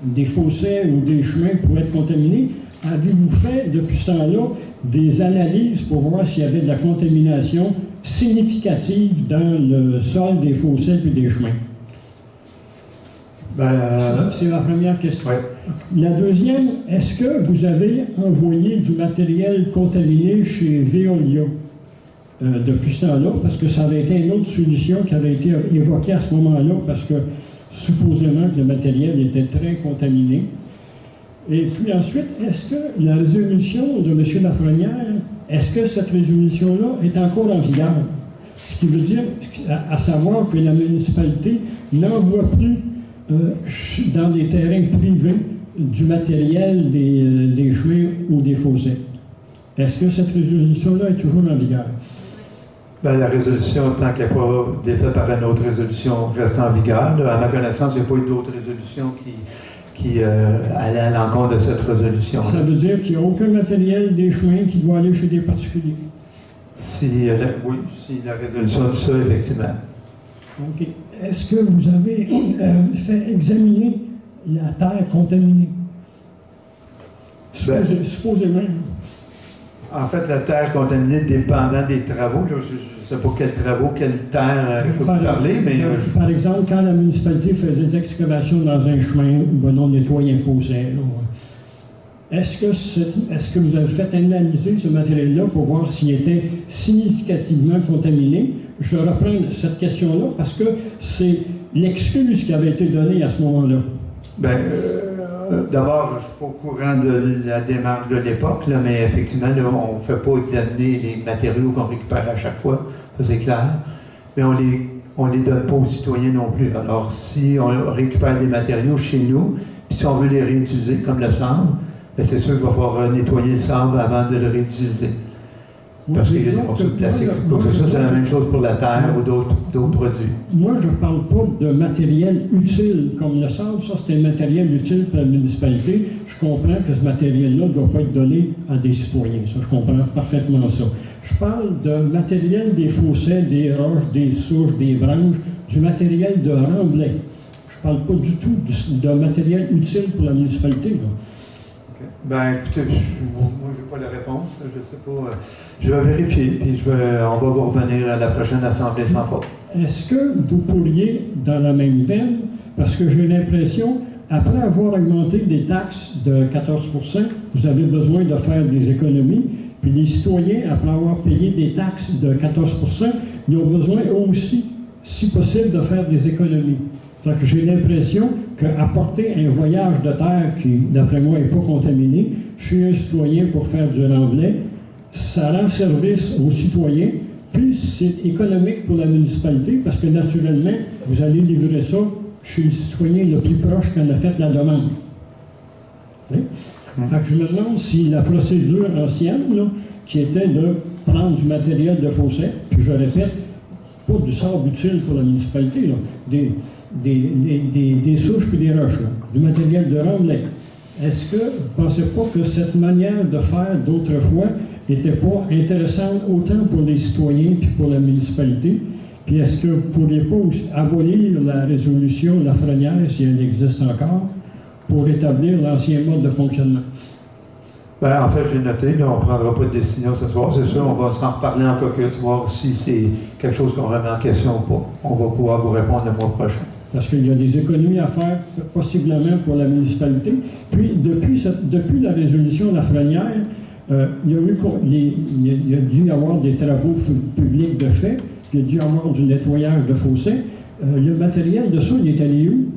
Speaker 20: des fossés ou des chemins pouvait être contaminé, avez-vous fait, depuis ce temps-là, des analyses pour voir s'il y avait de la contamination significative dans le sol des fossés et des chemins? C'est ma première question.
Speaker 1: Ouais.
Speaker 20: La deuxième, est-ce que vous avez envoyé du matériel contaminé chez Veolia depuis ce temps-là? Parce que ça avait été une autre solution qui avait été évoquée à ce moment-là, parce que supposément que le matériel était très contaminé. Et puis ensuite, est-ce que la résolution de M. Lafrenière, est-ce que cette résolution-là est encore en vigueur? Ce qui veut dire, à savoir que la municipalité n'envoie plus dans des terrains privés du matériel des chemins ou des fossés. Est-ce que cette résolution-là est toujours en vigueur?
Speaker 1: La résolution, tant qu'elle n'est pas défaite par une autre résolution, reste en vigueur. À ma connaissance, il n'y a pas eu d'autres résolutions qui allaient à l'encontre de cette résolution.
Speaker 20: Ça veut dire qu'il n'y a aucun matériel des chemins qui doit aller chez des particuliers?
Speaker 1: Oui, si la résolution dit ça, effectivement.
Speaker 20: OK. Est-ce que vous avez fait examiner la terre contaminée? Supposément.
Speaker 1: En fait, la terre contaminée dépendant des travaux, là, je ne sais pas quels travaux, quelle terre que vous parlez, mais...
Speaker 20: Par exemple, quand la municipalité fait des excavations dans un chemin, on nettoie un fossé, est-ce que vous avez fait analyser ce matériel-là pour voir s'il était significativement contaminé? Je reprends cette question-là parce que c'est l'excuse qui avait été donnée à ce moment-là.
Speaker 1: D'abord, je ne suis pas au courant de la démarche de l'époque, mais effectivement, là, on ne fait pas examiner les matériaux qu'on récupère à chaque fois, ça c'est clair, mais on les donne pas aux citoyens non plus. Alors, si on récupère des matériaux chez nous, puis si on veut les réutiliser, comme le sable, c'est sûr qu'il va falloir nettoyer le sable avant de le réutiliser. Parce qu'il y a des morceaux de plastique ou quoi que ce soit, c'est la même chose pour la terre ou d'autres produits.
Speaker 20: Moi, je ne parle pas de matériel utile comme le sable. Ça, c'est un matériel utile pour la municipalité. Je comprends que ce matériel-là ne doit pas être donné à des citoyens. Ça, je comprends parfaitement ça. Je parle de matériel des fossés, des roches, des souches, des branches, du matériel de remblai. Je ne parle pas du tout de matériel utile pour la municipalité, là.
Speaker 1: Écoutez, moi, je n'ai pas la réponse. Je ne sais pas. Je vais vérifier, puis on va vous revenir à la prochaine Assemblée sans faute.
Speaker 20: Est-ce que vous pourriez, dans la même veine, parce que j'ai l'impression après avoir augmenté des taxes de 14 %, vous avez besoin de faire des économies. Puis les citoyens, après avoir payé des taxes de 14 %, ils ont besoin aussi, si possible, de faire des économies. Fait que j'ai l'impression qu'apporter un voyage de terre qui, d'après moi, n'est pas contaminé chez un citoyen pour faire du remblai, ça rend service aux citoyens, puis c'est économique pour la municipalité parce que, naturellement, vous allez livrer ça chez le citoyen le plus proche qui en a fait la demande. Fait que je me demande si la procédure ancienne, là, qui était de prendre du matériel de fossé, puis je répète, pas du sable utile pour la municipalité, là, des souches puis des roches, là, du matériel de remblai. Est-ce que vous ne pensez pas que cette manière de faire d'autrefois n'était pas intéressante autant pour les citoyens puis pour la municipalité? Puis est-ce que vous ne pourriez pas aussi abolir la résolution Lafrenière, si elle existe encore, pour établir l'ancien mode de fonctionnement?
Speaker 1: Ben, en fait, j'ai noté, là, on ne prendra pas de décision ce soir. C'est sûr, on va s'en reparler en caucus, voir si c'est quelque chose qu'on remet en question ou pas. On va pouvoir vous répondre le mois prochain. Parce qu'il y a des économies à faire, possiblement, pour la municipalité. Puis, depuis la résolution Lafrenière, il y a dû y avoir des travaux publics de fait, il y a dû y avoir du nettoyage de fossés. Le matériel de ça, il est allé où?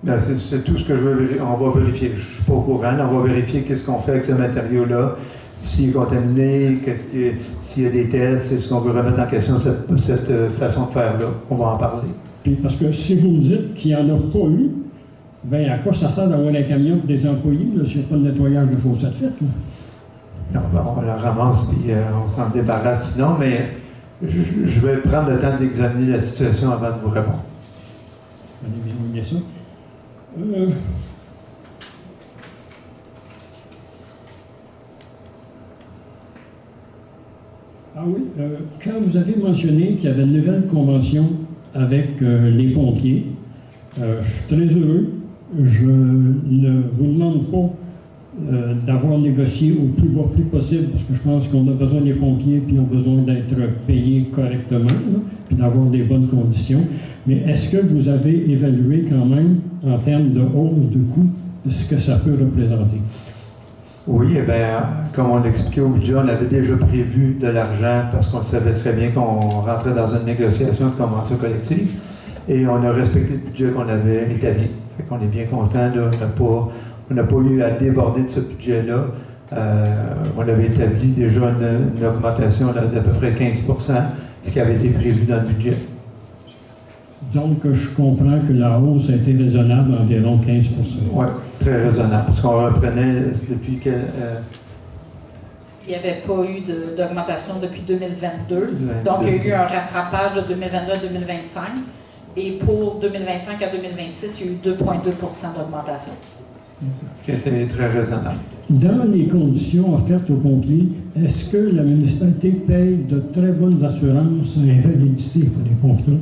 Speaker 1: Ben, c'est tout ce que je veux vérifier. On va vérifier. Je ne suis pas au courant. On va vérifier qu'est-ce qu'on fait avec ce matériau-là. S'il est contaminé, s'il y a des tests, c'est ce qu'on veut remettre en question, cette façon de faire-là. On va en parler. Puis parce que si vous me dites qu'il n'y en a pas eu, bien, à quoi ça sert d'avoir un camion pour des employés s'il n'y a pas de nettoyage de fossés de fait? Là? Non, ben, on la ramasse puis on s'en débarrasse sinon, mais je vais prendre le temps d'examiner la situation avant de vous répondre. Allez bien ça.
Speaker 20: Ah oui, quand vous avez mentionné qu'il y avait une nouvelle convention avec les pompiers, je suis très heureux. Je ne vous demande pas d'avoir négocié au plus bas prix possible, parce que je pense qu'on a besoin des pompiers, puis ils ont besoin d'être payés correctement, là, puis d'avoir des bonnes conditions. Mais est-ce que vous avez évalué quand même, en termes de hausse de coût, ce que ça peut représenter? Oui, eh bien, comme on l'expliquait au budget, on avait déjà prévu de l'argent parce qu'on savait très bien qu'on rentrait dans une négociation de convention collective et on a respecté le budget qu'on avait établi. Fait qu'on est bien content, là, on n'a pas eu à déborder de ce budget-là. On avait établi déjà une augmentation d'à peu près 15 %, ce qui avait été prévu dans le budget. Donc, je comprends que la hausse a été raisonnable, environ 15 %. Oui, très raisonnable, parce qu'on reprenait depuis que...
Speaker 6: Il n'y avait pas eu d'augmentation depuis 2022. Donc, il y a eu un rattrapage de 2022 à 2025. Et pour 2025 à 2026, il y a eu 2,2 % d'augmentation.
Speaker 20: Ce qui était très raisonnable. Dans les conditions offertes aux pompiers, est-ce que la municipalité paye de très bonnes assurances à invalidité pour les pompiers?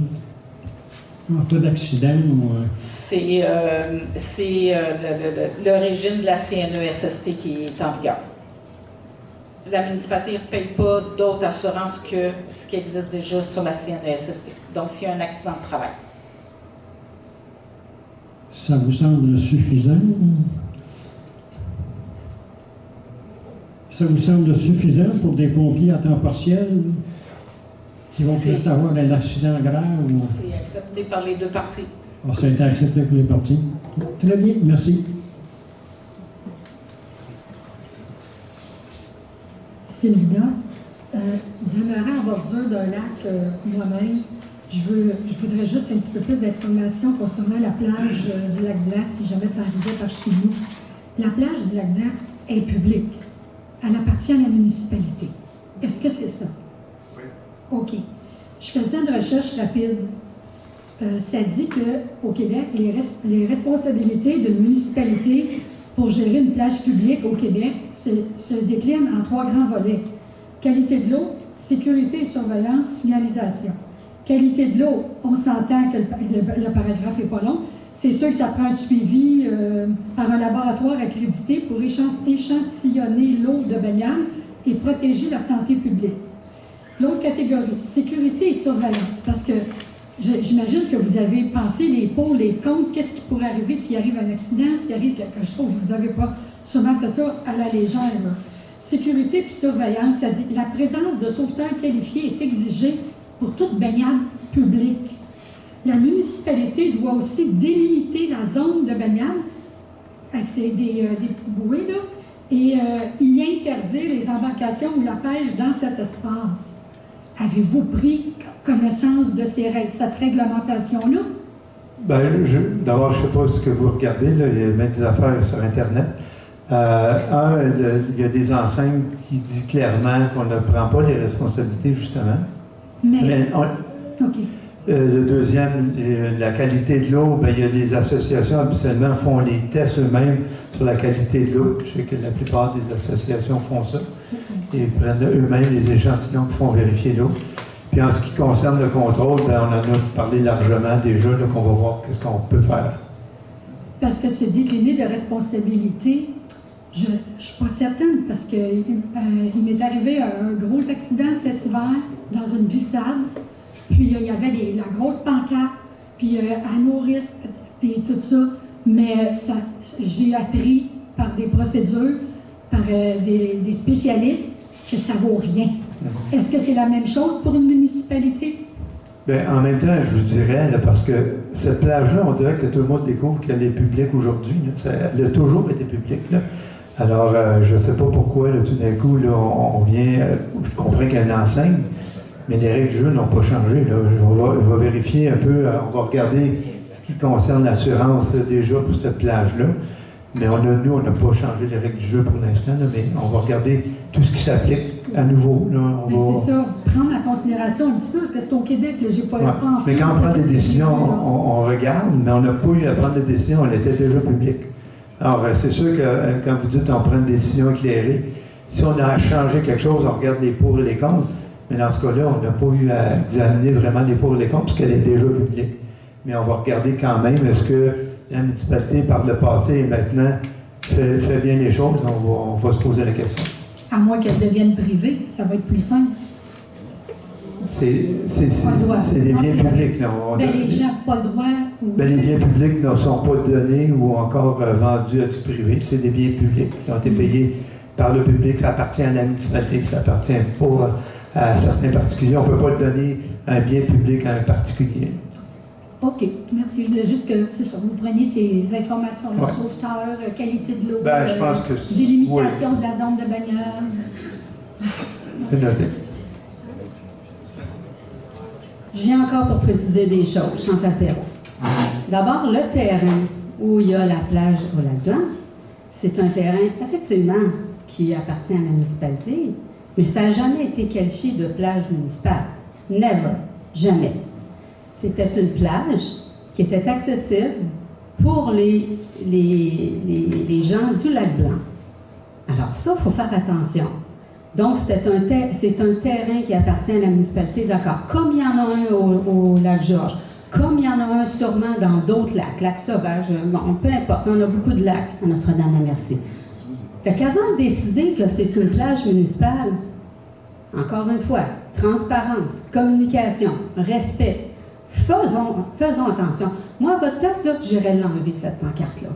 Speaker 20: En cas d'accident ou...
Speaker 6: C'est le régime de la CNESST qui est en vigueur. La municipalité ne paye pas d'autres assurances que ce qui existe déjà sur la CNESST. Donc, s'il y a un accident de travail.
Speaker 20: Ça vous semble suffisant? Ça vous semble suffisant pour des pompiers à temps partiel qui vont peut-être avoir un accident grave? Ou...
Speaker 6: C'est accepté par les deux parties.
Speaker 20: Ah, ça a été accepté par les parties. Très bien, merci.
Speaker 12: Sylvinos, demeurant en bordure d'un lac moi-même, je voudrais juste un petit peu plus d'informations concernant la plage du lac Blanc, si jamais ça arrivait par chez nous. La plage du lac Blanc est publique. Elle appartient à la municipalité. Est-ce que c'est ça? Oui. OK. Je faisais une recherche rapide. Ça dit qu'au Québec, les responsabilités d'une municipalité pour gérer une plage publique au Québec se déclinent en 3 grands volets. Qualité de l'eau, sécurité et surveillance, signalisation. Qualité de l'eau, on s'entend que le paragraphe n'est pas long. C'est sûr que ça prend un suivi par un laboratoire accrédité pour échantillonner l'eau de baignade et protéger la santé publique. L'autre catégorie, sécurité et surveillance, parce que j'imagine que vous avez pensé les pour, les contre, qu'est-ce qui pourrait arriver s'il arrive un accident, s'il arrive quelque chose. Vous n'avez pas sûrement fait ça à la légère. Là. Sécurité puis surveillance, ça dit la présence de sauveteurs qualifiés est exigée pour toute baignade publique. La municipalité doit aussi délimiter la zone de baignade avec des petites bouées là, et y interdire les embarcations ou la pêche dans cet espace. Avez-vous pris connaissance de cette réglementation-là?
Speaker 1: Ben, d'abord, je ne sais pas ce que vous regardez, là, il y a même des affaires sur Internet. Il y a des enseignes qui disent clairement qu'on ne prend pas les responsabilités, justement. Le deuxième, la qualité de l'eau, ben, il y a des associations habituellement font les tests eux-mêmes sur la qualité de l'eau. Je sais que la plupart des associations font ça. Et prennent eux-mêmes les échantillons qui font vérifier l'eau. Puis en ce qui concerne le contrôle, ben, on en a parlé largement déjà, qu'on va voir qu'est-ce qu'on peut faire.
Speaker 12: Parce que ce décliné de responsabilité, je ne suis pas certaine, parce qu'il m'est arrivé un gros accident cet hiver dans une glissade, puis il y avait la grosse pancarte, puis à nos risques, puis tout ça, mais j'ai appris par des procédures, par des spécialistes, que ça ne vaut rien. Est-ce que c'est la même chose pour une municipalité?
Speaker 1: Bien, en même temps, je vous dirais, là, parce que cette plage-là, on dirait que tout le monde découvre qu'elle est publique aujourd'hui. Elle a toujours été publique. Là. Alors, je ne sais pas pourquoi, là, tout d'un coup, là, on vient... je comprends qu'il y a une enseigne, mais les règles du jeu n'ont pas changé. Là. On va vérifier un peu, on va regarder ce qui concerne l'assurance déjà pour cette plage-là. Mais nous, on n'a pas changé les règles du jeu pour l'instant, mais on va regarder tout ce qui s'applique à nouveau. Là,
Speaker 12: c'est ça, prendre en considération un petit peu, parce que c'est au Québec, j'ai pas en France.
Speaker 1: Mais quand on prend des décisions, on regarde, mais on n'a pas eu à prendre des décisions, on était déjà public. Alors, c'est sûr que quand vous dites qu'on prend une décision éclairée, si on a changé quelque chose, on regarde les pour et les contre, mais dans ce cas-là, on n'a pas eu à examiner vraiment les pour et les contre, puisqu'elle est déjà publique. Mais on va regarder quand même, est-ce que la municipalité, par le passé et maintenant, fait bien les choses, on va se poser la question.
Speaker 12: À moins qu'elle devienne privée, ça va être plus simple.
Speaker 1: C'est des biens publics.
Speaker 12: Les gens n'ont pas le droit.
Speaker 1: Les biens publics ne sont pas donnés ou encore vendus à du privé. C'est des biens publics qui ont été payés par le public. Ça appartient à la municipalité, ça appartient pas à certains particuliers. On ne peut pas donner un bien public à un particulier.
Speaker 12: OK, merci. Je voulais juste que, c'est ça, vous preniez ces informations-là, sauveteur, qualité de l'eau,
Speaker 1: je pense que
Speaker 12: délimitation de la zone de baignade.
Speaker 1: C'est noté.
Speaker 14: Je viens encore pour préciser des choses, Chantal Perrault. D'abord, le terrain où il y a la plage au Lac-Blanc, c'est un terrain, effectivement, qui appartient à la municipalité, mais ça n'a jamais été qualifié de plage municipale. Never. Jamais. C'était une plage qui était accessible pour les gens du Lac-Blanc. Alors ça, il faut faire attention. Donc, c'est un terrain qui appartient à la municipalité, d'accord. Comme il y en a un au Lac-Georges, comme il y en a un sûrement dans d'autres lacs, lacs sauvages, bon, peu importe, on a beaucoup de lacs à Notre-Dame-la-Merci. Fait qu'avant de décider que c'est une plage municipale, encore une fois, transparence, communication, respect, faisons attention. Moi, à votre place, là, j'irais l'enlever, cette pancarte-là.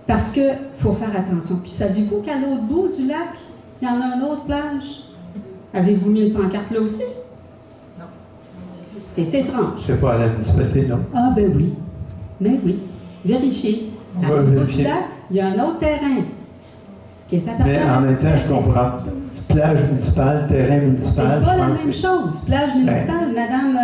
Speaker 14: Parce qu'il faut faire attention. Puis savez-vous qu'à l'autre bout du lac, il y en a une autre plage? Avez-vous mis une pancarte là aussi? Non. C'est étrange.
Speaker 1: C'est pas à la municipalité, non?
Speaker 14: Ah, ben oui. Mais oui. Vérifiez. À l'autre bout du lac, il y a un autre terrain qui est appartient.
Speaker 1: Mais en même temps, je comprends. Plage municipale, terrain municipal.
Speaker 14: C'est pas la même chose. Plage municipale, madame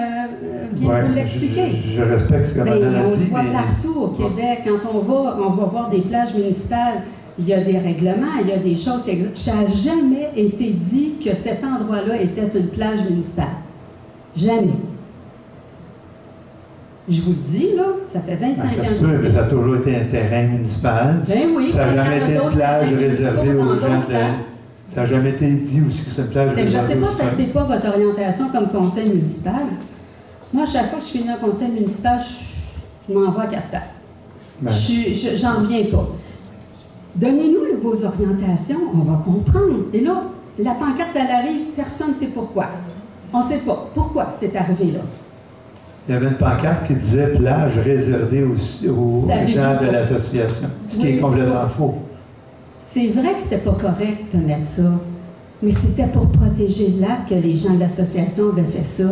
Speaker 14: vient vous l'expliquer.
Speaker 1: Je respecte ce que madame a dit.
Speaker 14: On le voit partout au Québec. Quand on va voir des plages municipales, il y a des règlements, il y a des choses. Ça n'a jamais été dit que cet endroit-là était une plage municipale. Jamais. Je vous le dis, là, ça fait 25 ans que
Speaker 1: mais ça a toujours été un terrain municipal.
Speaker 14: Ben oui.
Speaker 1: Ça n'a jamais été une plage réservée aux gens de la... Ça n'a jamais été dit aussi que c'est une plage réservée.
Speaker 14: Je ne sais pas si ça n'était pas votre orientation comme conseil municipal. Moi, à chaque fois que je finis un conseil municipal, je m'envoie à 4 pattes. J'en reviens pas. Donnez-nous vos orientations, on va comprendre. Et là, la pancarte, elle arrive, personne ne sait pourquoi. On ne sait pas pourquoi c'est arrivé là.
Speaker 1: il y avait une pancarte qui disait plage réservée aux gens de l'association, ce qui est complètement faux.
Speaker 14: C'est vrai que c'était pas correct de mettre ça, mais c'était pour protéger le lac que les gens de l'association avaient fait ça.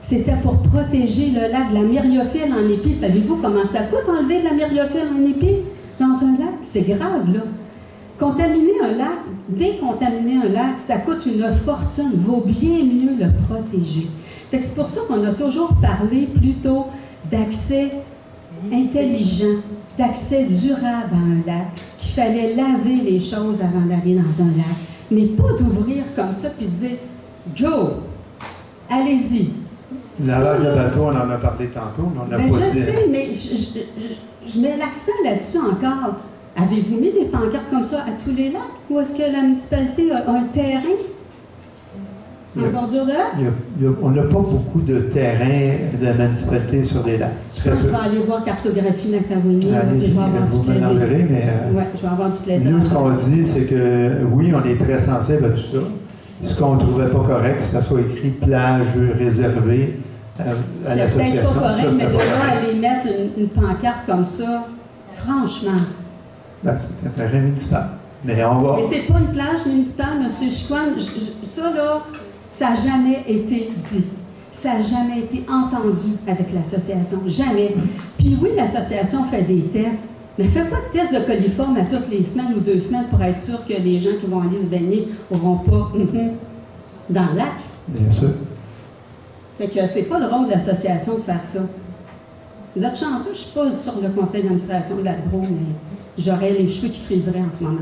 Speaker 14: C'était pour protéger le lac. La myriophylle en épi, savez-vous comment ça coûte enlever de la myriophylle en épi dans un lac? C'est grave, là. Contaminer un lac, décontaminer un lac, ça coûte une fortune. Il vaut bien mieux le protéger. Fait que c'est pour ça qu'on a toujours parlé plutôt d'accès intelligent, d'accès durable à un lac, qu'il fallait laver les choses avant d'aller dans un lac, mais pas d'ouvrir comme ça puis de dire « Go! Allez-y! »
Speaker 1: Lavage de bateau, on en a parlé tantôt, mais on n'a pas dit.
Speaker 14: Je sais, mais je mets l'accent là-dessus encore. Avez-vous mis des pancartes comme ça à tous les lacs? Ou est-ce que la municipalité a un terrain en bordure de lac?
Speaker 1: On n'a pas beaucoup de terrain de municipalité sur des lacs.
Speaker 14: Je vais aller voir Cartographie Macawini.
Speaker 1: Allez-y, vous me l'enverrez, mais...
Speaker 14: Oui, je vais avoir du plaisir.
Speaker 1: Nous, ce qu'on dit, c'est que, oui, on est très sensible à tout ça. Ce qu'on ne trouvait pas correct, c'est que ça soit écrit plage réservée à l'association.
Speaker 14: C'est peut-être pas correct, mais de là aller mettre une pancarte comme ça, franchement...
Speaker 1: Ben, c'est un terrain municipal. Mais on va...
Speaker 14: Mais c'est pas une plage municipale, M. Chicoine. Ça, là, ça n'a jamais été dit. Ça n'a jamais été entendu avec l'association. Jamais. Puis oui, l'association fait des tests, mais fait pas de tests de coliforme à toutes les semaines ou 2 semaines pour être sûr que les gens qui vont aller se baigner n'auront pas dans le lac.
Speaker 1: Bien sûr.
Speaker 14: Fait que c'est pas le rôle de l'association de faire ça. Vous êtes chanceux, je ne suis pas sur le conseil d'administration de l'ADBRO, mais j'aurais les cheveux qui friseraient en ce moment.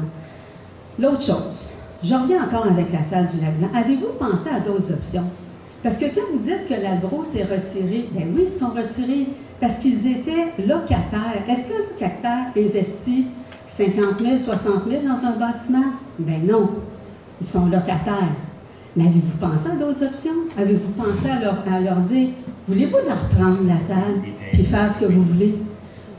Speaker 14: L'autre chose, je reviens encore avec la salle du Lac Blanc. Avez-vous pensé à d'autres options? Parce que quand vous dites que l'ADBRO s'est retiré, bien oui, ils se sont retirés parce qu'ils étaient locataires. Est-ce qu'un locataire investit 50 000, 60 000 dans un bâtiment? Bien non, ils sont locataires. Mais avez-vous pensé à d'autres options? Avez-vous pensé à leur dire, voulez-vous leur reprendre la salle puis faire ce que vous voulez?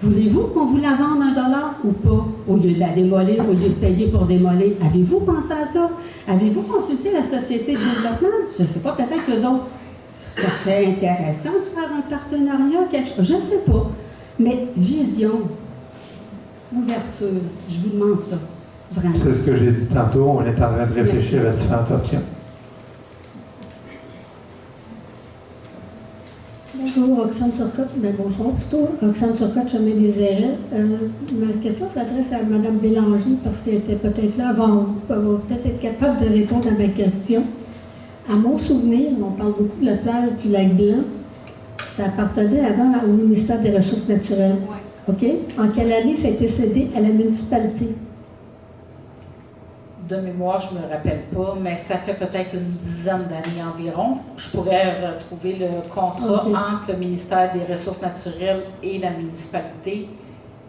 Speaker 14: Voulez-vous qu'on vous la vende $1 ou pas? Au lieu de la démolir, au lieu de payer pour démolir. Avez-vous pensé à ça? Avez-vous consulté la société de développement? Je ne sais pas, peut-être qu'eux autres, ça serait intéressant de faire un partenariat, quelque chose. Je ne sais pas. Mais vision, ouverture, je vous demande ça. Vraiment.
Speaker 1: C'est ce que j'ai dit tantôt. On est en train de réfléchir à différentes options.
Speaker 12: Bonjour, Roxane Turcotte. Bonsoir plutôt. Roxane Turcotte, chemin des Airelles. Ma question s'adresse à Mme Bélanger parce qu'elle était peut-être là avant vous. Elle va peut-être être capable de répondre à ma question. À mon souvenir, on parle beaucoup de la plage du Lac Blanc. Ça appartenait avant au ministère des Ressources naturelles. OK? En quelle année ça a été cédé à la municipalité?
Speaker 6: De mémoire, je ne me rappelle pas, mais ça fait peut-être une dizaine d'années environ. Je pourrais retrouver le contrat entre le ministère des Ressources naturelles et la municipalité.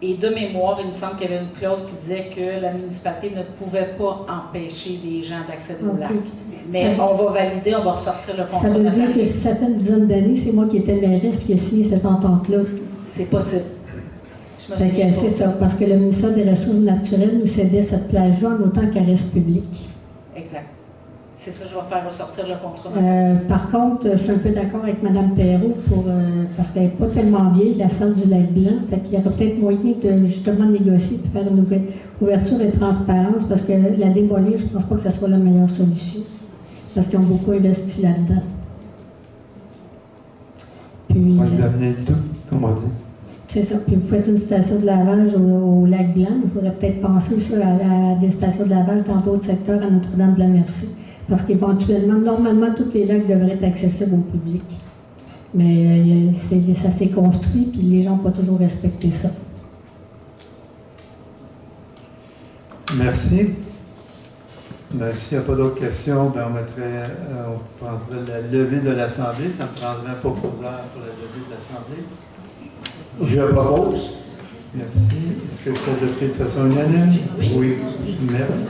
Speaker 6: Et de mémoire, il me semble qu'il y avait une clause qui disait que la municipalité ne pouvait pas empêcher les gens d'accéder au lac. Mais on va valider, on va ressortir le contrat.
Speaker 12: Ça veut dire que si ça fait une dizaine d'années, c'est moi qui étais mairesse et qui ai signé cette entente-là.
Speaker 6: C'est possible.
Speaker 12: C'est ça, parce que le ministère des Ressources naturelles nous cédait cette plage-là en autant qu'elle reste publique.
Speaker 6: Exact. C'est ça, je vais faire ressortir le contrat.
Speaker 12: Par contre, je suis un peu d'accord avec Mme Perrault parce qu'elle n'est pas tellement vieille, la salle du Lac Blanc. Fait qu'il y aurait peut-être moyen de justement négocier et faire une ouverture et transparence parce que la démolir, je ne pense pas que ce soit la meilleure solution. Parce qu'ils ont beaucoup investi là-dedans.
Speaker 1: Puis, on les a amenés tout, comme on dit.
Speaker 12: C'est ça. Puis vous faites une station de lavage au Lac Blanc. Il faudrait peut-être penser aussi à des stations de lavage dans d'autres secteurs à Notre-Dame-de-la-Merci. Parce qu'éventuellement, normalement, tous les lacs devraient être accessibles au public. Mais ça s'est construit, puis les gens n'ont pas toujours respecté ça.
Speaker 1: Merci. Ben, s'il n'y a pas d'autres questions, ben, on prendrait la levée de l'Assemblée. Ça me prendrait un proposeur pour la levée de l'Assemblée.
Speaker 5: Je propose.
Speaker 1: Merci. Est-ce que c'est adopté de façon unanime?
Speaker 5: Oui.
Speaker 1: Merci.